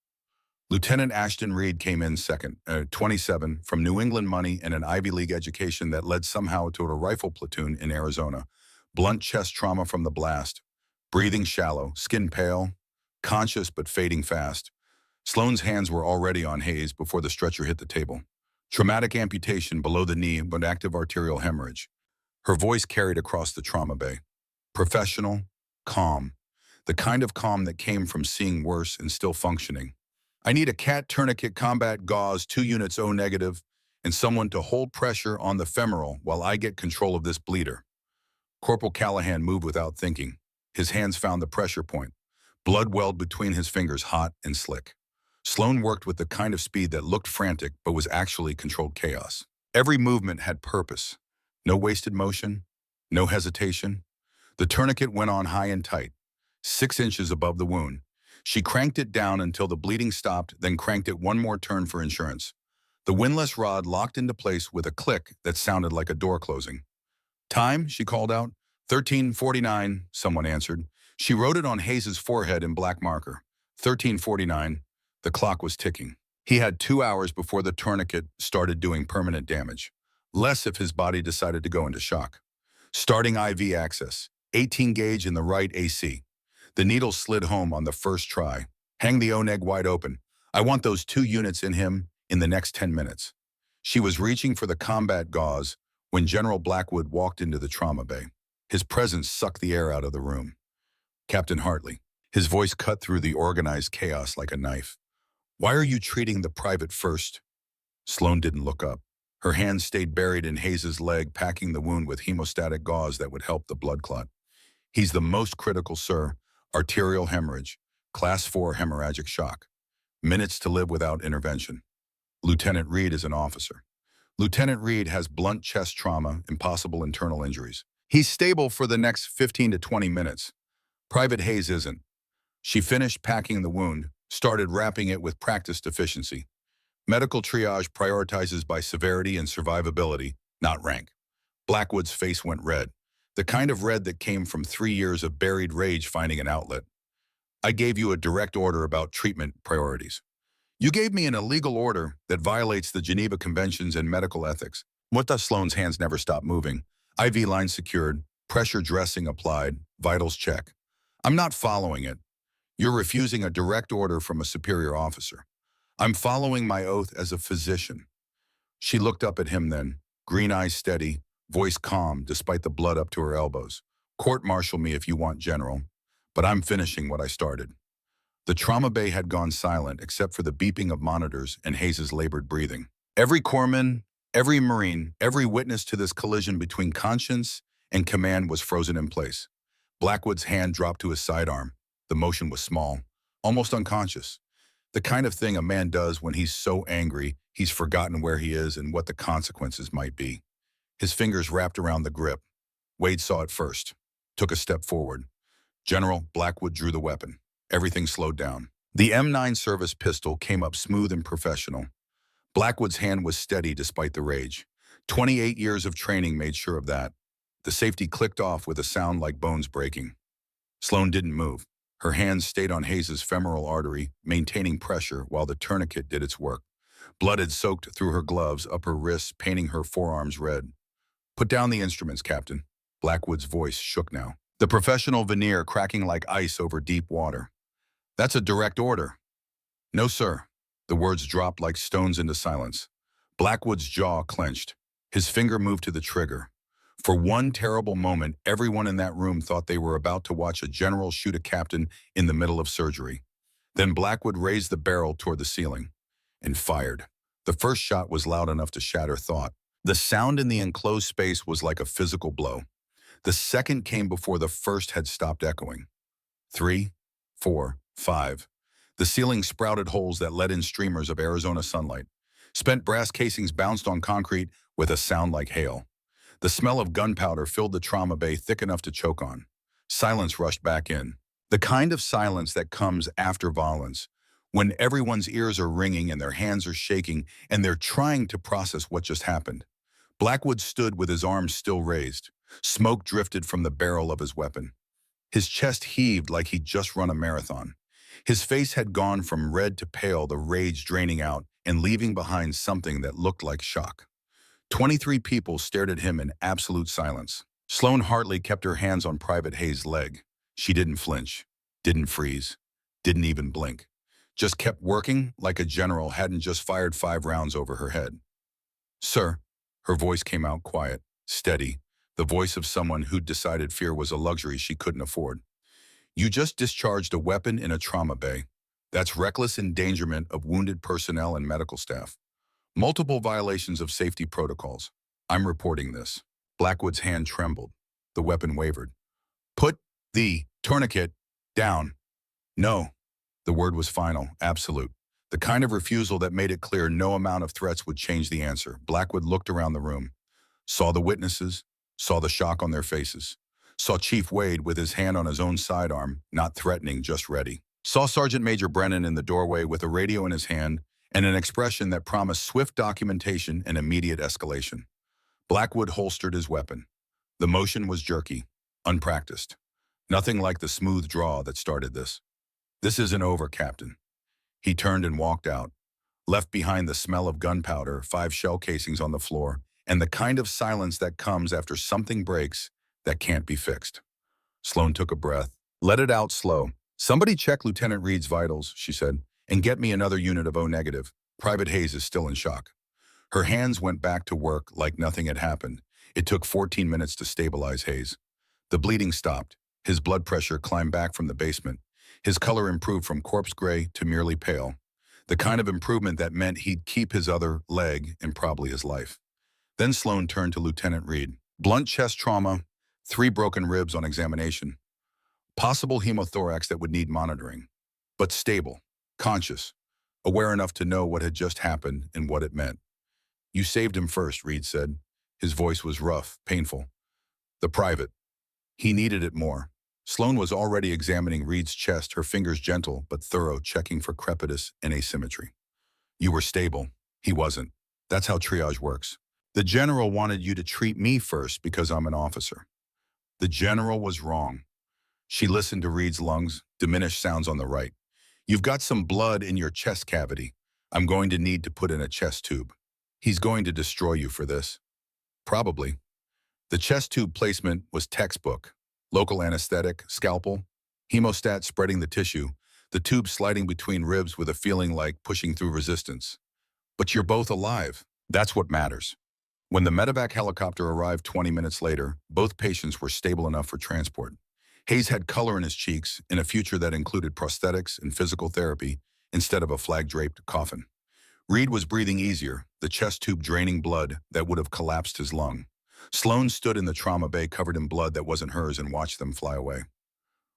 Lieutenant Ashton Reed came in second, 27, from New England money and an Ivy League education that led somehow to a rifle platoon in Arizona. Blunt chest trauma from the blast, breathing shallow, skin pale, conscious but fading fast. Sloane's hands were already on Hayes before the stretcher hit the table. Traumatic amputation below the knee but active arterial hemorrhage. Her voice carried across the trauma bay. Professional, calm. The kind of calm that came from seeing worse and still functioning. I need a cat tourniquet combat gauze, 2 units O negative, and someone to hold pressure on the femoral while I get control of this bleeder. Corporal Callahan moved without thinking. His hands found the pressure point. Blood welled between his fingers, hot and slick. Sloane worked with the kind of speed that looked frantic but was actually controlled chaos. Every movement had purpose. No wasted motion, no hesitation. The tourniquet went on high and tight, 6 inches above the wound. She cranked it down until the bleeding stopped, then cranked it one more turn for insurance. The windlass rod locked into place with a click that sounded like a door closing. Time, she called out. 13:49, someone answered. She wrote it on Hayes's forehead in black marker. 13:49. The clock was ticking. He had 2 hours before the tourniquet started doing permanent damage. Less if his body decided to go into shock. Starting IV access. 18 gauge in the right AC. The needle slid home on the first try. Hang the O-neg wide open. I want those 2 units in him in the next 10 minutes. She was reaching for the combat gauze when General Blackwood walked into the trauma bay. His presence sucked the air out of the room. Captain Hartley. His voice cut through the organized chaos like a knife. Why are you treating the private first? Sloane didn't look up. Her hand stayed buried in Hayes's leg, packing the wound with hemostatic gauze that would help the blood clot. He's the most critical, sir. Arterial hemorrhage. Class 4 hemorrhagic shock. Minutes to live without intervention. Lieutenant Reed is an officer. Lieutenant Reed has blunt chest trauma and possible internal injuries. He's stable for the next 15 to 20 minutes. Private Hayes isn't. She finished packing the wound, started wrapping it with practice deficiency. Medical triage prioritizes by severity and survivability, not rank. Blackwood's face went red, the kind of red that came from 3 years of buried rage finding an outlet. I gave you a direct order about treatment priorities. You gave me an illegal order that violates the Geneva Conventions and medical ethics. What does Sloane's hands never stop moving? IV line secured, pressure dressing applied, vitals check. I'm not following it. You're refusing a direct order from a superior officer. I'm following my oath as a physician. She looked up at him then, green eyes steady, voice calm despite the blood up to her elbows. Court-martial me if you want, General, but I'm finishing what I started. The trauma bay had gone silent except for the beeping of monitors and Hayes's labored breathing. Every corpsman, every Marine, every witness to this collision between conscience and command was frozen in place. Blackwood's hand dropped to his sidearm. The motion was small, almost unconscious. The kind of thing a man does when he's so angry he's forgotten where he is and what the consequences might be. His fingers wrapped around the grip. Wade saw it first, took a step forward. General, Blackwood drew the weapon. Everything slowed down. The M9 service pistol came up smooth and professional. Blackwood's hand was steady despite the rage. 28 years of training made sure of that. The safety clicked off with a sound like bones breaking. Sloane didn't move. Her hands stayed on Hayes's femoral artery, maintaining pressure while the tourniquet did its work. Blood had soaked through her gloves, up her wrists, painting her forearms red. Put down the instruments, Captain. Blackwood's voice shook now. The professional veneer cracking like ice over deep water. That's a direct order. No, sir. The words dropped like stones into silence. Blackwood's jaw clenched. His finger moved to the trigger. For one terrible moment, everyone in that room thought they were about to watch a general shoot a captain in the middle of surgery. Then Blackwood raised the barrel toward the ceiling and fired. The first shot was loud enough to shatter thought. The sound in the enclosed space was like a physical blow. The second came before the first had stopped echoing. 3, 4, 5. The ceiling sprouted holes that let in streamers of Arizona sunlight. Spent brass casings bounced on concrete with a sound like hail. The smell of gunpowder filled the trauma bay thick enough to choke on. Silence rushed back in. The kind of silence that comes after violence, when everyone's ears are ringing and their hands are shaking and they're trying to process what just happened. Blackwood stood with his arms still raised. Smoke drifted from the barrel of his weapon. His chest heaved like he'd just run a marathon. His face had gone from red to pale, the rage draining out and leaving behind something that looked like shock. 23 people stared at him in absolute silence. Sloane Hartley kept her hands on Private Hayes' leg. She didn't flinch, didn't freeze, didn't even blink. Just kept working like a general hadn't just fired 5 rounds over her head. Sir, her voice came out quiet, steady, the voice of someone who'd decided fear was a luxury she couldn't afford. You just discharged a weapon in a trauma bay. That's reckless endangerment of wounded personnel and medical staff. Multiple violations of safety protocols. I'm reporting this. Blackwood's hand trembled. The weapon wavered. Put the tourniquet down. No. The word was final, absolute. The kind of refusal that made it clear no amount of threats would change the answer. Blackwood looked around the room, saw the witnesses, saw the shock on their faces, saw Chief Wade with his hand on his own sidearm, not threatening, just ready. Saw Sergeant Major Brennan in the doorway with a radio in his hand and an expression that promised swift documentation and immediate escalation. Blackwood holstered his weapon. The motion was jerky, unpracticed. Nothing like the smooth draw that started this. This isn't over, Captain. He turned and walked out, left behind the smell of gunpowder, 5 shell casings on the floor, and the kind of silence that comes after something breaks that can't be fixed. Sloan took a breath, let it out slow. Somebody check Lieutenant Reed's vitals, she said, and get me another unit of O negative. Private Hayes is still in shock. Her hands went back to work like nothing had happened. It took 14 minutes to stabilize Hayes. The bleeding stopped. His blood pressure climbed back from the basement. His color improved from corpse gray to merely pale. The kind of improvement that meant he'd keep his other leg and probably his life. Then Sloan turned to Lieutenant Reed. Blunt chest trauma, 3 broken ribs on examination. Possible hemothorax that would need monitoring. But stable, conscious, aware enough to know what had just happened and what it meant. You saved him first, Reed said. His voice was rough, painful. The private. He needed it more. Sloan was already examining Reed's chest, her fingers gentle but thorough, checking for crepitus and asymmetry. You were stable. He wasn't. That's how triage works. The general wanted you to treat me first because I'm an officer. The general was wrong. She listened to Reed's lungs, diminished sounds on the right. You've got some blood in your chest cavity. I'm going to need to put in a chest tube. He's going to destroy you for this. Probably. The chest tube placement was textbook. Local anesthetic, scalpel, hemostat spreading the tissue, the tube sliding between ribs with a feeling like pushing through resistance. But you're both alive. That's what matters. When the medevac helicopter arrived 20 minutes later, both patients were stable enough for transport. Hayes had color in his cheeks in a future that included prosthetics and physical therapy instead of a flag-draped coffin. Reed was breathing easier, the chest tube draining blood that would have collapsed his lung. Sloan stood in the trauma bay covered in blood that wasn't hers and watched them fly away.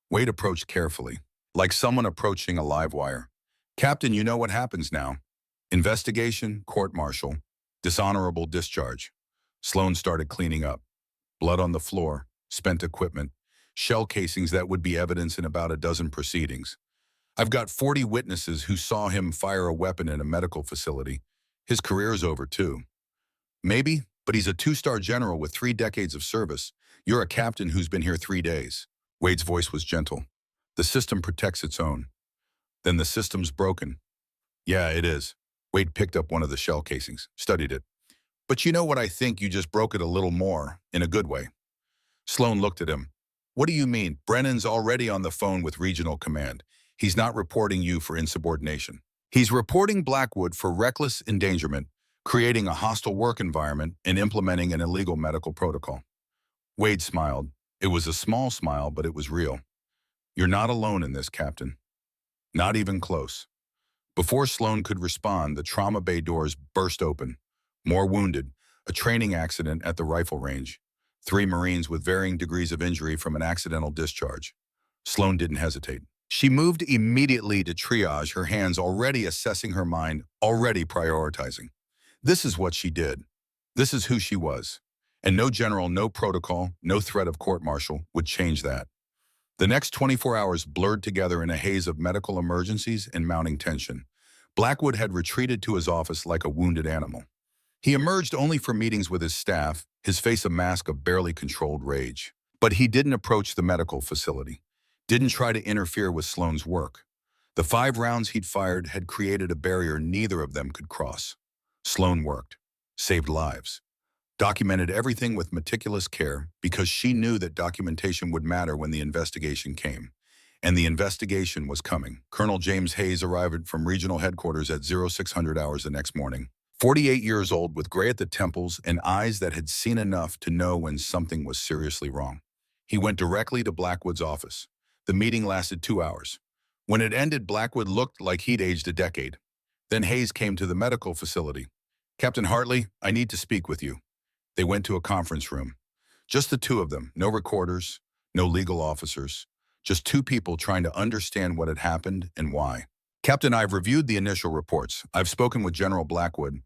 Wade approached carefully, like someone approaching a live wire. Captain, you know what happens now. Investigation, court-martial, dishonorable discharge. Sloan started cleaning up. Blood on the floor, spent equipment, shell casings that would be evidence in about a dozen proceedings. I've got 40 witnesses who saw him fire a weapon in a medical facility. His career's over too. Maybe, but he's a 2-star general with 3 decades of service. You're a captain who's been here 3 days. Wade's voice was gentle. The system protects its own. Then the system's broken. Yeah, it is. Wade picked up one of the shell casings, studied it. But you know what, I think you just broke it a little more, in a good way. Sloan looked at him. What do you mean? Brennan's already on the phone with regional command. He's not reporting you for insubordination. He's reporting Blackwood for reckless endangerment, creating a hostile work environment, and implementing an illegal medical protocol. Wade smiled. It was a small smile, but it was real. You're not alone in this, Captain. Not even close. Before Sloan could respond, the trauma bay doors burst open. More wounded, a training accident at the rifle range. 3 Marines with varying degrees of injury from an accidental discharge. Sloan didn't hesitate. She moved immediately to triage, her hands already assessing her mind, already prioritizing. This is what she did. This is who she was. And no general, no protocol, no threat of court-martial would change that. The next 24 hours blurred together in a haze of medical emergencies and mounting tension. Blackwood had retreated to his office like a wounded animal. He emerged only for meetings with his staff, his face a mask of barely controlled rage. But he didn't approach the medical facility, didn't try to interfere with Sloan's work. The 5 rounds he'd fired had created a barrier neither of them could cross. Sloan worked, saved lives, documented everything with meticulous care because she knew that documentation would matter when the investigation came. And the investigation was coming. Colonel James Hayes arrived from regional headquarters at 0600 hours the next morning. 48 years old with gray at the temples and eyes that had seen enough to know when something was seriously wrong. He went directly to Blackwood's office. The meeting lasted 2 hours. When it ended, Blackwood looked like he'd aged a decade. Then Hayes came to the medical facility. "Captain Hartley, I need to speak with you." They went to a conference room. Just the two of them, no recorders, no legal officers, just two people trying to understand what had happened and why. "Captain, I've reviewed the initial reports. I've spoken with General Blackwood.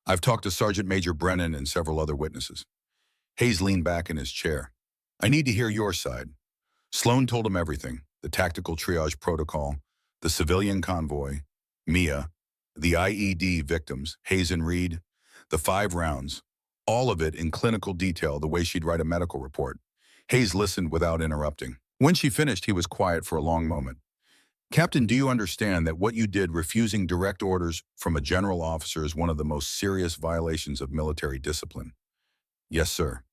I've talked to Sergeant Major Brennan and several other witnesses." Hayes leaned back in his chair. "I need to hear your side." Sloan told him everything: the tactical triage protocol, the civilian convoy, Mia, the IED victims, Hayes and Reed, the 5 rounds, all of it in clinical detail the way she'd write a medical report. Hayes listened without interrupting. When she finished, he was quiet for a long moment. "Captain, do you understand that what you did refusing direct orders from a general officer is one of the most serious violations of military discipline?" "Yes, sir."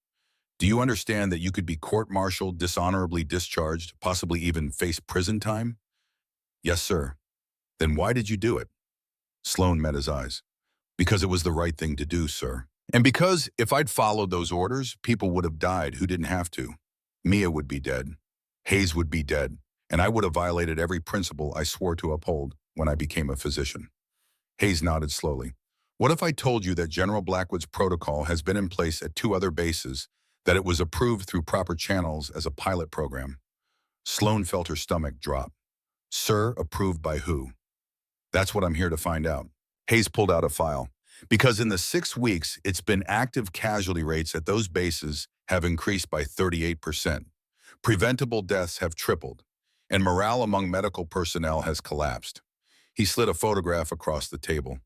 "Do you understand that you could be court-martialed, dishonorably discharged, possibly even face prison time?" "Yes, sir." "Then why did you do it?" Sloan met his eyes. "Because it was the right thing to do, sir. And because if I'd followed those orders, people would have died who didn't have to. Mia would be dead. Hayes would be dead. And I would have violated every principle I swore to uphold when I became a physician." Hayes nodded slowly. "What if I told you that General Blackwood's protocol has been in place at 2 other bases, that it was approved through proper channels as a pilot program?" Sloan felt her stomach drop. "Sir, approved by who?" "That's what I'm here to find out." Hayes pulled out a file. "Because in the 6 weeks, it's been active casualty rates at those bases have increased by 38%. Preventable deaths have tripled, and morale among medical personnel has collapsed." He slid a photograph across the table.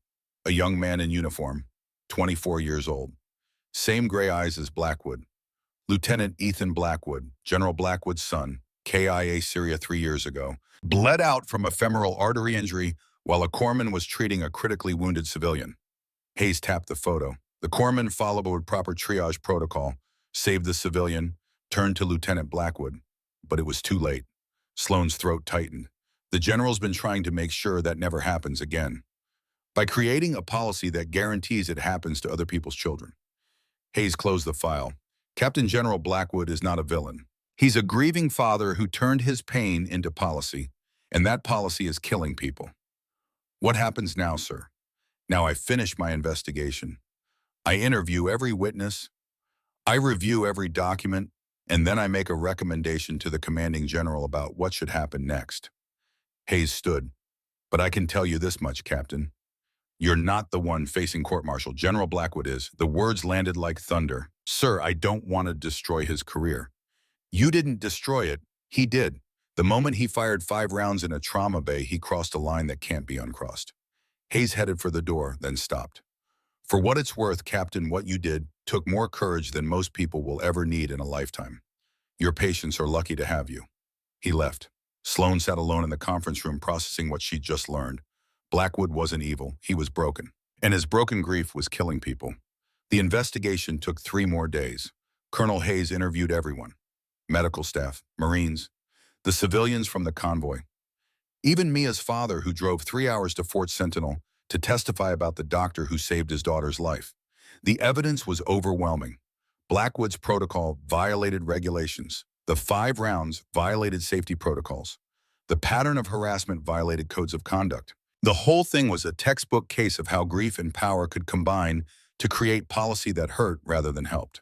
A young man in uniform, 24 years old. Same gray eyes as Blackwood. Lieutenant Ethan Blackwood, General Blackwood's son, KIA Syria 3 years ago, bled out from a femoral artery injury while a corpsman was treating a critically wounded civilian. Hayes tapped the photo. The corpsman followed with proper triage protocol, saved the civilian, turned to Lieutenant Blackwood. But it was too late. Sloan's throat tightened. The general's been trying to make sure that never happens again, by creating a policy that guarantees it happens to other people's children. Hayes closed the file. Captain General Blackwood is not a villain. He's a grieving father who turned his pain into policy, and that policy is killing people. What happens now, sir? Now I finish my investigation. I interview every witness. I review every document, and then I make a recommendation to the commanding general about what should happen next. Hayes stood. "But I can tell you this much, Captain. You're not the one facing court-martial. General Blackwood is." The words landed like thunder. "Sir, I don't want to destroy his career." "You didn't destroy it. He did. The moment he fired 5 rounds in a trauma bay, he crossed a line that can't be uncrossed." Hayes headed for the door, then stopped. "For what it's worth, Captain, what you did took more courage than most people will ever need in a lifetime. Your patients are lucky to have you." He left. Sloan sat alone in the conference room processing what she'd just learned. Blackwood wasn't evil, he was broken. And his broken grief was killing people. The investigation took 3 more days. Colonel Hayes interviewed everyone. Medical staff, Marines, the civilians from the convoy. Even Mia's father, who drove 3 hours to Fort Sentinel to testify about the doctor who saved his daughter's life. The evidence was overwhelming. Blackwood's protocol violated regulations. The 5 rounds violated safety protocols. The pattern of harassment violated codes of conduct. The whole thing was a textbook case of how grief and power could combine to create policy that hurt rather than helped.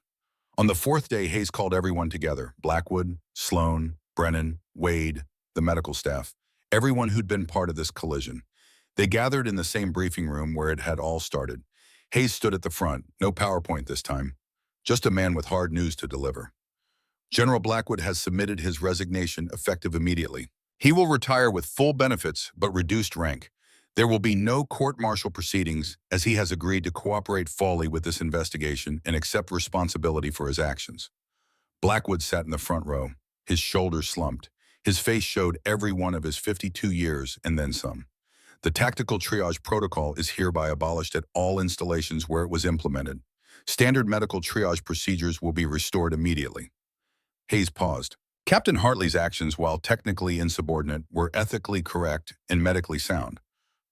On the 4th day, Hayes called everyone together: Blackwood, Sloan, Brennan, Wade, the medical staff, everyone who'd been part of this collision. They gathered in the same briefing room where it had all started. Hayes stood at the front, no PowerPoint this time, just a man with hard news to deliver. General Blackwood has submitted his resignation effective immediately. He will retire with full benefits but reduced rank. There will be no court-martial proceedings as he has agreed to cooperate fully with this investigation and accept responsibility for his actions. Blackwood sat in the front row, his shoulders slumped. His face showed every one of his 52 years and then some. The tactical triage protocol is hereby abolished at all installations where it was implemented. Standard medical triage procedures will be restored immediately. Hayes paused. Captain Hartley's actions, while technically insubordinate, were ethically correct and medically sound.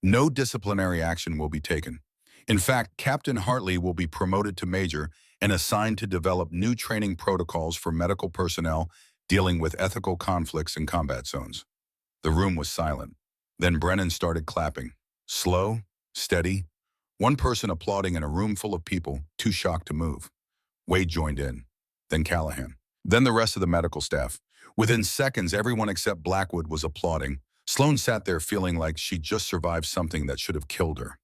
No disciplinary action will be taken. In fact, Captain Hartley will be promoted to major and assigned to develop new training protocols for medical personnel dealing with ethical conflicts in combat zones. The room was silent. Then Brennan started clapping. Slow, steady, one person applauding in a room full of people, too shocked to move. Wade joined in. Then Callahan. Then the rest of the medical staff. Within seconds, everyone except Blackwood was applauding. Sloan sat there feeling like she'd just survived something that should have killed her.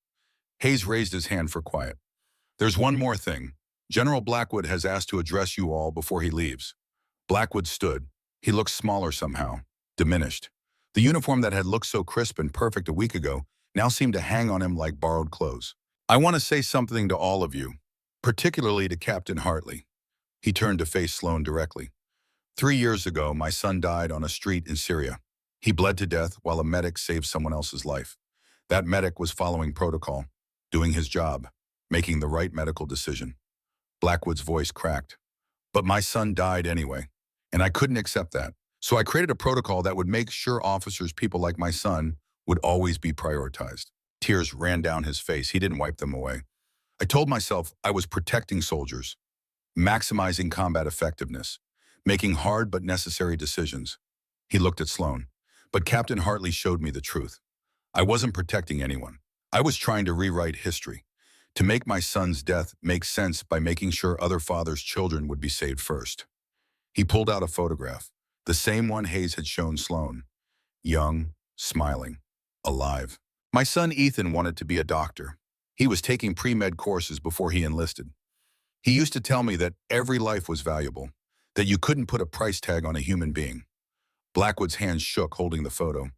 Hayes raised his hand for quiet. There's one more thing. General Blackwood has asked to address you all before he leaves. Blackwood stood. He looked smaller somehow, diminished. The uniform that had looked so crisp and perfect a week ago now seemed to hang on him like borrowed clothes. I want to say something to all of you, particularly to Captain Hartley. He turned to face Sloan directly. 3 years ago, my son died on a street in Syria. He bled to death while a medic saved someone else's life. That medic was following protocol, doing his job, making the right medical decision. Blackwood's voice cracked. But my son died anyway, and I couldn't accept that. So I created a protocol that would make sure officers, people like my son, would always be prioritized. Tears ran down his face. He didn't wipe them away. I told myself I was protecting soldiers, maximizing combat effectiveness, making hard but necessary decisions. He looked at Sloan. But Captain Hartley showed me the truth. I wasn't protecting anyone. I was trying to rewrite history, to make my son's death make sense by making sure other fathers' children would be saved first. He pulled out a photograph, the same one Hayes had shown Sloan. Young, smiling, alive. My son Ethan wanted to be a doctor. He was taking pre-med courses before he enlisted. He used to tell me that every life was valuable, that you couldn't put a price tag on a human being. Blackwood's hands shook, holding the photo.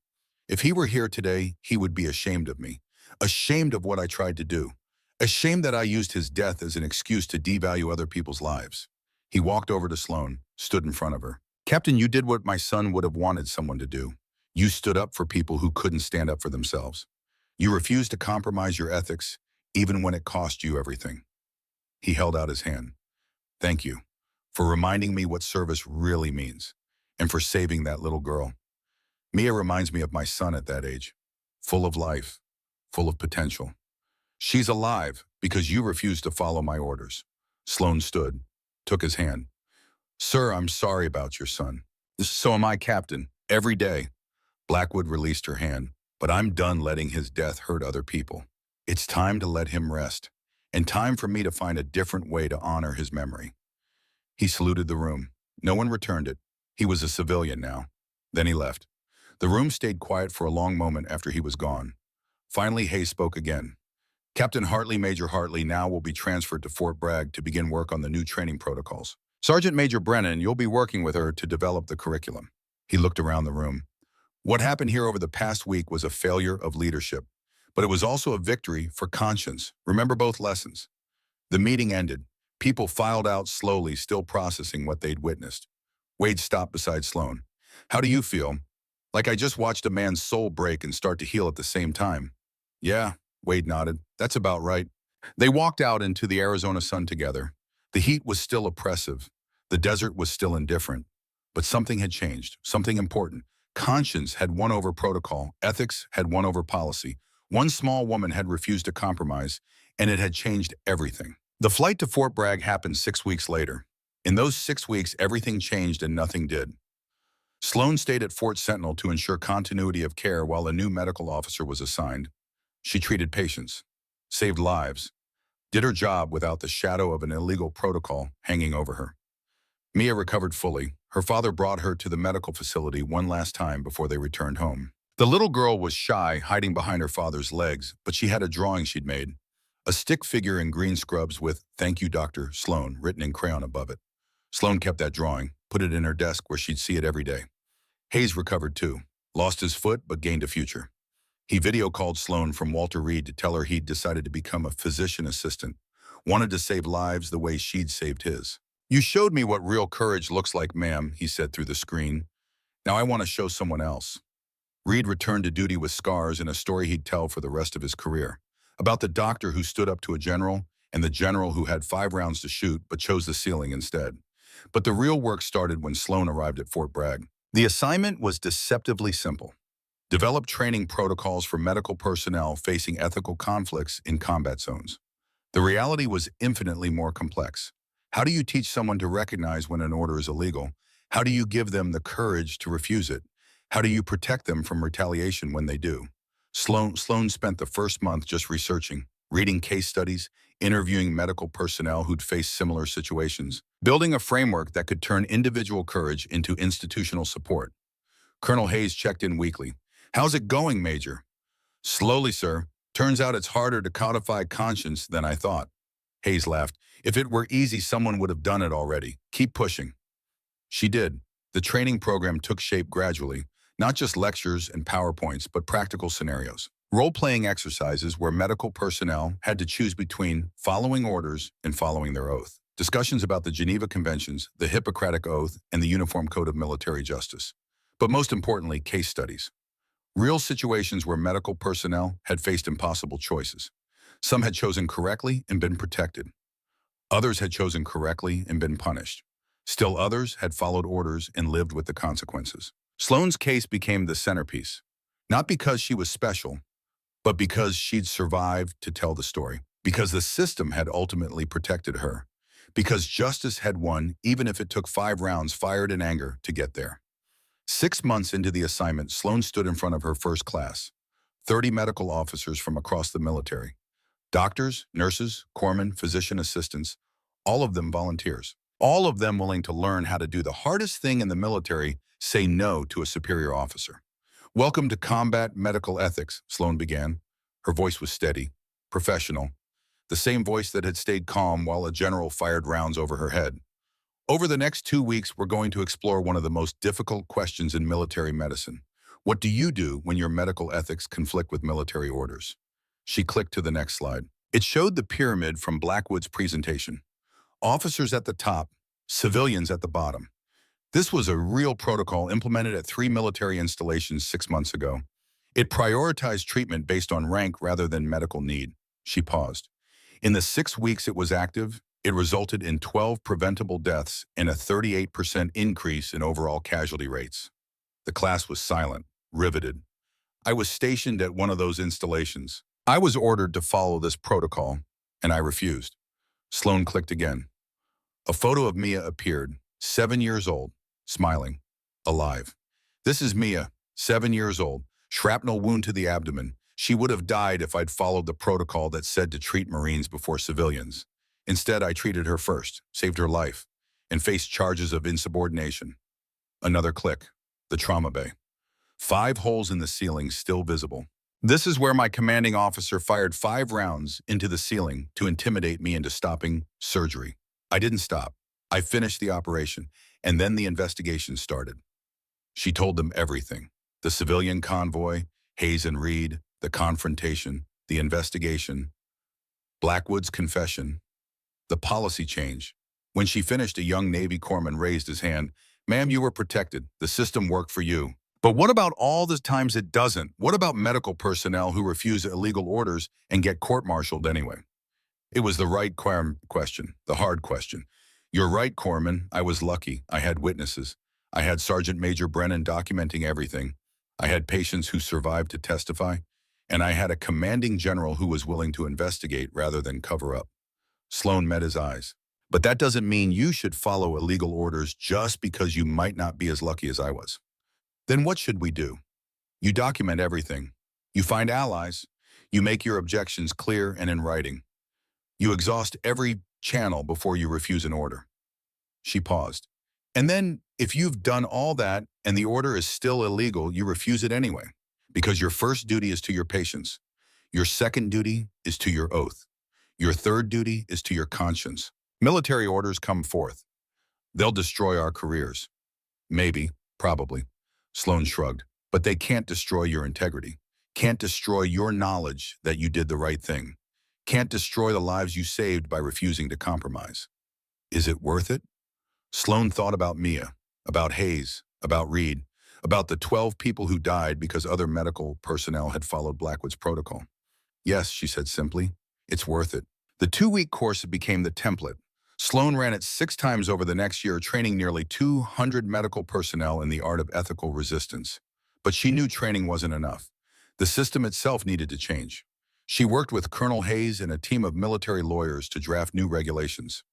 If he were here today, he would be ashamed of me, ashamed of what I tried to do, ashamed that I used his death as an excuse to devalue other people's lives. He walked over to Sloan, stood in front of her. Captain, you did what my son would have wanted someone to do. You stood up for people who couldn't stand up for themselves. You refused to compromise your ethics, even when it cost you everything. He held out his hand. Thank you for reminding me what service really means, and for saving that little girl. Mia reminds me of my son at that age, full of life, full of potential. She's alive because you refused to follow my orders. Sloan stood, took his hand. Sir, I'm sorry about your son. So am I, Captain, every day. Blackwood released her hand, but I'm done letting his death hurt other people. It's time to let him rest, and time for me to find a different way to honor his memory. He saluted the room. No one returned it. He was a civilian now. Then he left. The room stayed quiet for a long moment after he was gone. Finally, Hayes spoke again. Captain Hartley, Major Hartley, now will be transferred to Fort Bragg to begin work on the new training protocols. Sergeant Major Brennan, you'll be working with her to develop the curriculum. He looked around the room. What happened here over the past week was a failure of leadership, but it was also a victory for conscience. Remember both lessons. The meeting ended. People filed out slowly, still processing what they'd witnessed. Wade stopped beside Sloan. How do you feel? Like I just watched a man's soul break and start to heal at the same time. Yeah, Wade nodded. That's about right. They walked out into the Arizona sun together. The heat was still oppressive. The desert was still indifferent. But something had changed, something important. Conscience had won over protocol. Ethics had won over policy. One small woman had refused to compromise, and it had changed everything. The flight to Fort Bragg happened 6 weeks later. In those 6 weeks, everything changed and nothing did. Sloan stayed at Fort Sentinel to ensure continuity of care while a new medical officer was assigned. She treated patients, saved lives, did her job without the shadow of an illegal protocol hanging over her. Mia recovered fully. Her father brought her to the medical facility one last time before they returned home. The little girl was shy, hiding behind her father's legs, but she had a drawing she'd made. A stick figure in green scrubs with, "Thank you, Dr. Sloan," written in crayon above it. Sloan kept that drawing, put it in her desk where she'd see it every day. Hayes recovered too. Lost his foot, but gained a future. He video called Sloan from Walter Reed to tell her he'd decided to become a physician assistant, wanted to save lives the way she'd saved his. You showed me what real courage looks like, ma'am, he said through the screen. Now I want to show someone else. Reed returned to duty with scars and a story he'd tell for the rest of his career. About the doctor who stood up to a general and the general who had 5 rounds to shoot but chose the ceiling instead. But the real work started when Sloan arrived at Fort Bragg. The assignment was deceptively simple. Develop training protocols for medical personnel facing ethical conflicts in combat zones. The reality was infinitely more complex. How do you teach someone to recognize when an order is illegal? How do you give them the courage to refuse it? How do you protect them from retaliation when they do? Sloan spent the first month just researching, reading case studies, interviewing medical personnel who'd faced similar situations, building a framework that could turn individual courage into institutional support. Colonel Hayes checked in weekly. "How's it going, Major?" "Slowly, sir. Turns out it's harder to codify conscience than I thought." Hayes laughed. "If it were easy, someone would have done it already. Keep pushing." She did. The training program took shape gradually, not just lectures and PowerPoints, but practical scenarios. Role-playing exercises where medical personnel had to choose between following orders and following their oath. Discussions about the Geneva Conventions, the Hippocratic Oath, and the Uniform Code of Military Justice. But most importantly, case studies. Real situations where medical personnel had faced impossible choices. Some had chosen correctly and been protected. Others had chosen correctly and been punished. Still others had followed orders and lived with the consequences. Sloan's case became the centerpiece, not because she was special, but because she'd survived to tell the story, because the system had ultimately protected her, because justice had won even if it took 5 rounds fired in anger to get there. 6 months into the assignment, Sloan stood in front of her first class, 30 medical officers from across the military. Doctors, nurses, corpsmen, physician assistants, all of them volunteers. All of them willing to learn how to do the hardest thing in the military, say no to a superior officer. "Welcome to combat medical ethics," Sloan began. Her voice was steady, professional, the same voice that had stayed calm while a general fired rounds over her head. "Over the next 2 weeks, we're going to explore one of the most difficult questions in military medicine. What do you do when your medical ethics conflict with military orders?" She clicked to the next slide. It showed the pyramid from Blackwood's presentation. Officers at the top, civilians at the bottom. This was a real protocol implemented at 3 military installations 6 months ago. It prioritized treatment based on rank rather than medical need. She paused. In the 6 weeks it was active, it resulted in 12 preventable deaths and a 38% increase in overall casualty rates. The class was silent, riveted. I was stationed at one of those installations. I was ordered to follow this protocol, and I refused. Sloan clicked again. A photo of Mia appeared, 7 years old, smiling, alive. "This is Mia, 7 years old, shrapnel wound to the abdomen. She would have died if I'd followed the protocol that said to treat Marines before civilians. Instead, I treated her first, saved her life, and faced charges of insubordination." Another click, the trauma bay. 5 holes in the ceiling still visible. "This is where my commanding officer fired 5 rounds into the ceiling to intimidate me into stopping surgery. I didn't stop. I finished the operation, and then the investigation started." She told them everything. The civilian convoy, Hayes and Reed, the confrontation, the investigation, Blackwood's confession, the policy change. When she finished, a young Navy corpsman raised his hand. "Ma'am, you were protected. The system worked for you. But what about all the times it doesn't? What about medical personnel who refuse illegal orders and get court-martialed anyway?" It was the right question, the hard question. "You're right, Corpsman. I was lucky. I had witnesses. I had Sergeant Major Brennan documenting everything. I had patients who survived to testify. And I had a commanding general who was willing to investigate rather than cover up." Sloan met his eyes. "But that doesn't mean you should follow illegal orders just because you might not be as lucky as I was." "Then what should we do?" "You document everything. You find allies. You make your objections clear and in writing. You exhaust every channel before you refuse an order." She paused. "And then, if you've done all that and the order is still illegal, you refuse it anyway. Because your first duty is to your patients. Your second duty is to your oath. Your third duty is to your conscience. Military orders come forth. They'll destroy our careers." "Maybe, probably." Sloan shrugged. "But they can't destroy your integrity. Can't destroy your knowledge that you did the right thing. Can't destroy the lives you saved by refusing to compromise. Is it worth it?" Sloan thought about Mia, about Hayes, about Reed, about the 12 people who died because other medical personnel had followed Blackwood's protocol. "Yes," she said simply, "it's worth it." The 2-week course became the template. Sloan ran it 6 times over the next year, training nearly 200 medical personnel in the art of ethical resistance. But she knew training wasn't enough. The system itself needed to change. She worked with Colonel Hayes and a team of military lawyers to draft new regulations.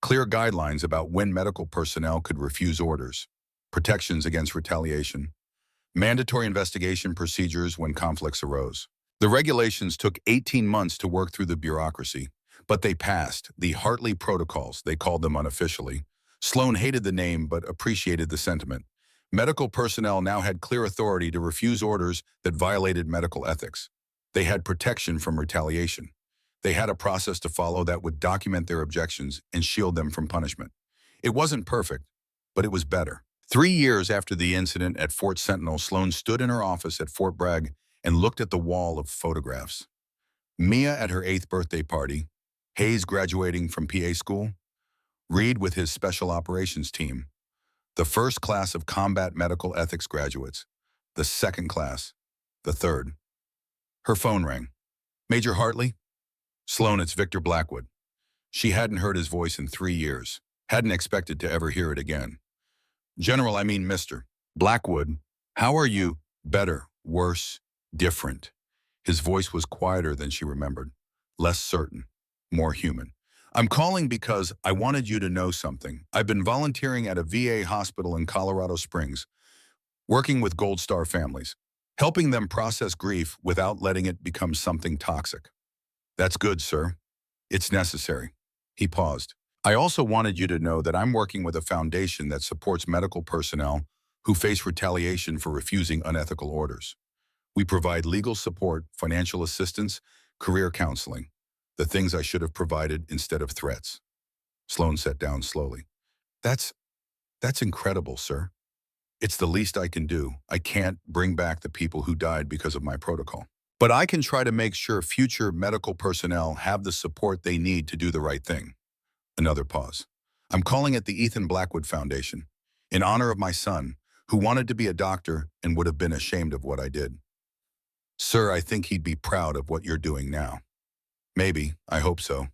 Clear guidelines about when medical personnel could refuse orders, protections against retaliation, mandatory investigation procedures when conflicts arose. The regulations took 18 months to work through the bureaucracy, but they passed. The Hartley Protocols, they called them unofficially. Sloan hated the name but appreciated the sentiment. Medical personnel now had clear authority to refuse orders that violated medical ethics. They had protection from retaliation. They had a process to follow that would document their objections and shield them from punishment. It wasn't perfect, but it was better. 3 years after the incident at Fort Sentinel, Sloan stood in her office at Fort Bragg and looked at the wall of photographs. Mia at her 8th birthday party, Hayes graduating from PA school, Reed with his special operations team, the first class of combat medical ethics graduates, the second class, the third. Her phone rang. Major Hartley? Sloan, it's Victor Blackwood. She hadn't heard his voice in 3 years, hadn't expected to ever hear it again. General, I mean Mr. Blackwood, how are you? Better, worse, different. His voice was quieter than she remembered, less certain, more human. I'm calling because I wanted you to know something. I've been volunteering at a VA hospital in Colorado Springs, working with Gold Star families, helping them process grief without letting it become something toxic. That's good, sir. It's necessary. He paused. I also wanted you to know that I'm working with a foundation that supports medical personnel who face retaliation for refusing unethical orders. We provide legal support, financial assistance, career counseling, the things I should have provided instead of threats. Sloan sat down slowly. That's incredible, sir. It's the least I can do. I can't bring back the people who died because of my protocol. But I can try to make sure future medical personnel have the support they need to do the right thing. Another pause. I'm calling it the Ethan Blackwood Foundation, in honor of my son, who wanted to be a doctor and would have been ashamed of what I did. Sir, I think he'd be proud of what you're doing now. Maybe, I hope so.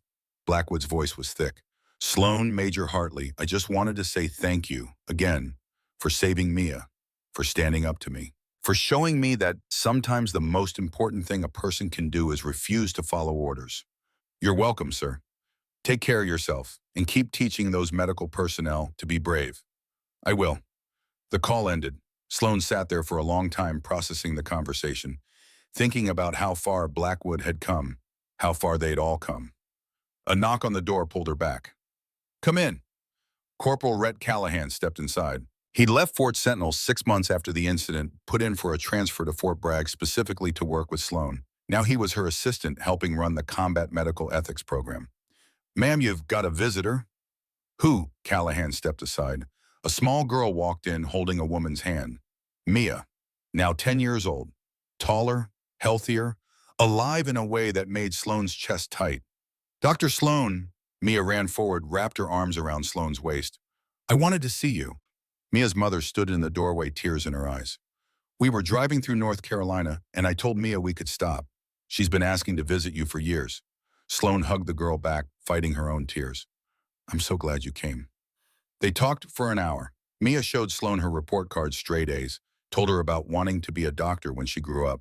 Blackwood's voice was thick. Sloan, Major Hartley, I just wanted to say thank you, again, for saving Mia, for standing up to me, for showing me that sometimes the most important thing a person can do is refuse to follow orders. You're welcome, sir. Take care of yourself and keep teaching those medical personnel to be brave. I will. The call ended. Sloan sat there for a long time processing the conversation, thinking about how far Blackwood had come, how far they'd all come. A knock on the door pulled her back. Come in. Corporal Rhett Callahan stepped inside. He'd left Fort Sentinel 6 months after the incident, put in for a transfer to Fort Bragg specifically to work with Sloan. Now he was her assistant helping run the combat medical ethics program. Ma'am, you've got a visitor. Who? Callahan stepped aside. A small girl walked in holding a woman's hand. Mia, now 10 years old, taller, healthier, alive in a way that made Sloan's chest tight. Dr. Sloan, Mia ran forward, wrapped her arms around Sloan's waist. I wanted to see you. Mia's mother stood in the doorway, tears in her eyes. We were driving through North Carolina, and I told Mia we could stop. She's been asking to visit you for years. Sloan hugged the girl back, fighting her own tears. I'm so glad you came. They talked for an hour. Mia showed Sloan her report card's straight A's, told her about wanting to be a doctor when she grew up,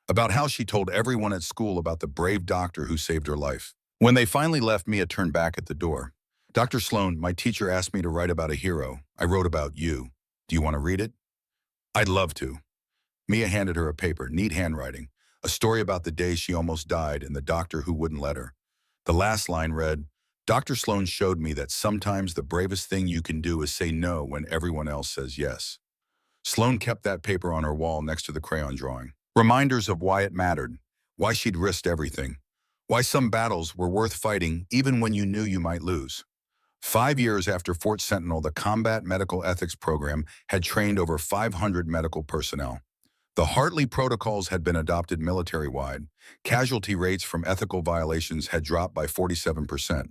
about how she told everyone at school about the brave doctor who saved her life. When they finally left, Mia turned back at the door. Dr. Sloan, my teacher asked me to write about a hero. I wrote about you. Do you want to read it? I'd love to. Mia handed her a paper, neat handwriting, a story about the day she almost died and the doctor who wouldn't let her. The last line read, Dr. Sloan showed me that sometimes the bravest thing you can do is say no when everyone else says yes. Sloan kept that paper on her wall next to the crayon drawing. Reminders of why it mattered, why she'd risked everything, why some battles were worth fighting even when you knew you might lose. 5 years after Fort Sentinel, the Combat Medical Ethics Program had trained over 500 medical personnel. The Hartley Protocols had been adopted military-wide. Casualty rates from ethical violations had dropped by 47%.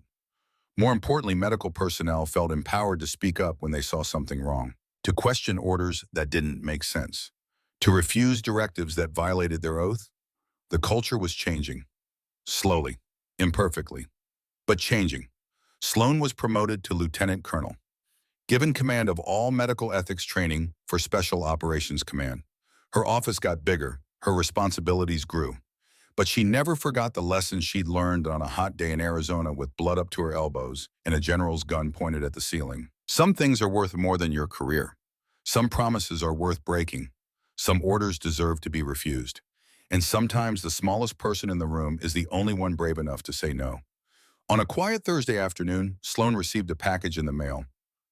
More importantly, medical personnel felt empowered to speak up when they saw something wrong, to question orders that didn't make sense, to refuse directives that violated their oath. The culture was changing, slowly, imperfectly, But changing. Sloan was promoted to lieutenant colonel, given command of all medical ethics training for Special Operations Command. Her office got bigger, her responsibilities grew. But she never forgot the lessons she'd learned on a hot day in Arizona with blood up to her elbows and a general's gun pointed at the ceiling. Some things are worth more than your career. Some promises are worth breaking. Some orders deserve to be refused. And sometimes the smallest person in the room is the only one brave enough to say no. On a quiet Thursday afternoon, Sloan received a package in the mail.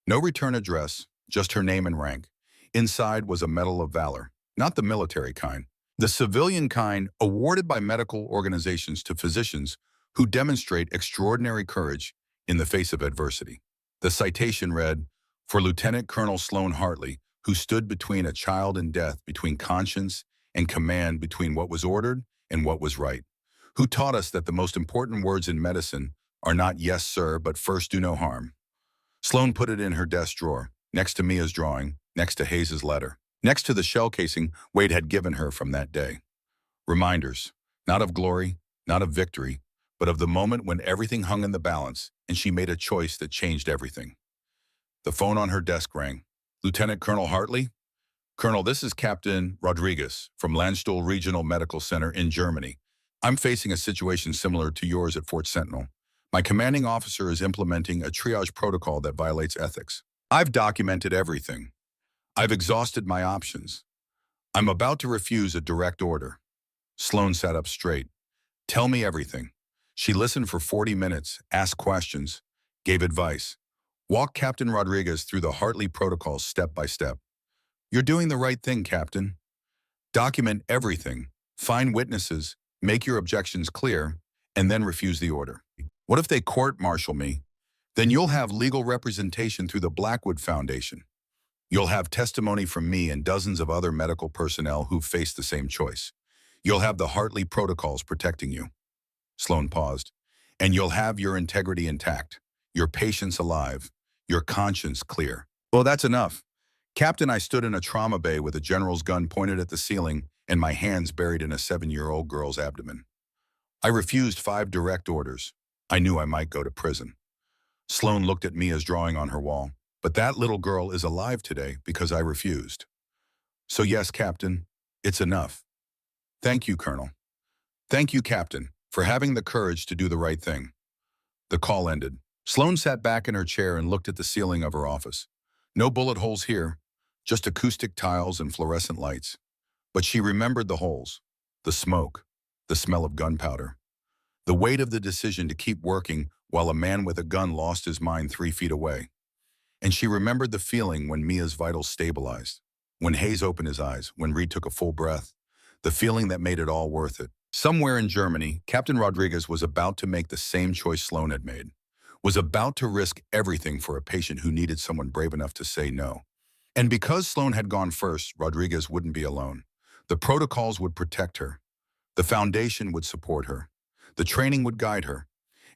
No return address, just her name and rank. Inside was a Medal of Valor, not the military kind. The civilian kind awarded by medical organizations to physicians who demonstrate extraordinary courage in the face of adversity. The citation read, "For Lieutenant Colonel Sloan Hartley, who stood between a child and death, between conscience and command, between what was ordered and what was right, who taught us that the most important words in medicine are not yes, sir, but first do no harm." Sloan put it in her desk drawer, next to Mia's drawing, next to Hayes's letter, next to the shell casing Wade had given her from that day. Reminders, not of glory, not of victory, but of the moment when everything hung in the balance and she made a choice that changed everything. The phone on her desk rang. "Lieutenant Colonel Hartley?" "Colonel, this is Captain Rodriguez from Landstuhl Regional Medical Center in Germany. I'm facing a situation similar to yours at Fort Sentinel. My commanding officer is implementing a triage protocol that violates ethics. I've documented everything. I've exhausted my options. I'm about to refuse a direct order." Sloan sat up straight. "Tell me everything." She listened for 40 minutes, asked questions, gave advice, walked Captain Rodriguez through the Hartley protocol step by step. "You're doing the right thing, Captain. Document everything, find witnesses, make your objections clear, and then refuse the order. What if they court-martial me? Then you'll have legal representation through the Blackwood Foundation. You'll have testimony from me and dozens of other medical personnel who've faced the same choice. You'll have the Hartley protocols protecting you." Sloan paused. "And you'll have your integrity intact, your patience alive, your conscience clear." "Well, that's enough. Captain, I stood in a trauma bay with a general's gun pointed at the ceiling and my hands buried in a 7-year-old girl's abdomen. I refused 5 direct orders. I knew I might go to prison." Sloan looked at Mia's drawing on her wall. "But that little girl is alive today because I refused. So yes, Captain, it's enough. Thank you, Colonel. Thank you, Captain, for having the courage to do the right thing." The call ended. Sloan sat back in her chair and looked at the ceiling of her office. No bullet holes here, just acoustic tiles and fluorescent lights. But she remembered the holes, the smoke, the smell of gunpowder, the weight of the decision to keep working while a man with a gun lost his mind 3 feet away. And she remembered the feeling when Mia's vitals stabilized, when Hayes opened his eyes, when Reed took a full breath, the feeling that made it all worth it. Somewhere in Germany, Captain Rodriguez was about to make the same choice Sloan had made, was about to risk everything for a patient who needed someone brave enough to say no. And because Sloan had gone first, Rodriguez wouldn't be alone. The protocols would protect her. The foundation would support her. The training would guide her.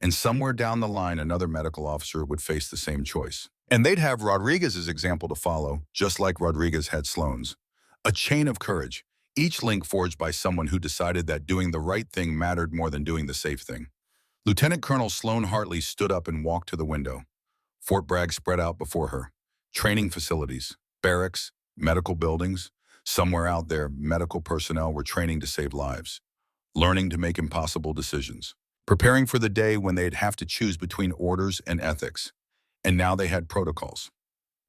And somewhere down the line, another medical officer would face the same choice. And they'd have Rodriguez's example to follow, just like Rodriguez had Sloan's. A chain of courage, each link forged by someone who decided that doing the right thing mattered more than doing the safe thing. Lieutenant Colonel Sloan Hartley stood up and walked to the window. Fort Bragg spread out before her. Training facilities, barracks, medical buildings. Somewhere out there, medical personnel were training to save lives, learning to make impossible decisions, preparing for the day when they'd have to choose between orders and ethics. And now they had protocols,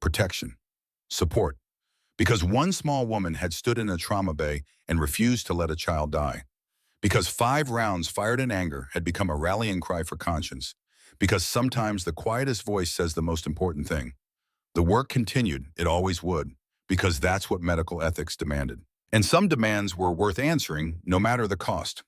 protection, support. Because one small woman had stood in a trauma bay and refused to let a child die. Because 5 rounds fired in anger had become a rallying cry for conscience. Because sometimes the quietest voice says the most important thing. The work continued, it always would, because that's what medical ethics demanded. And some demands were worth answering, no matter the cost.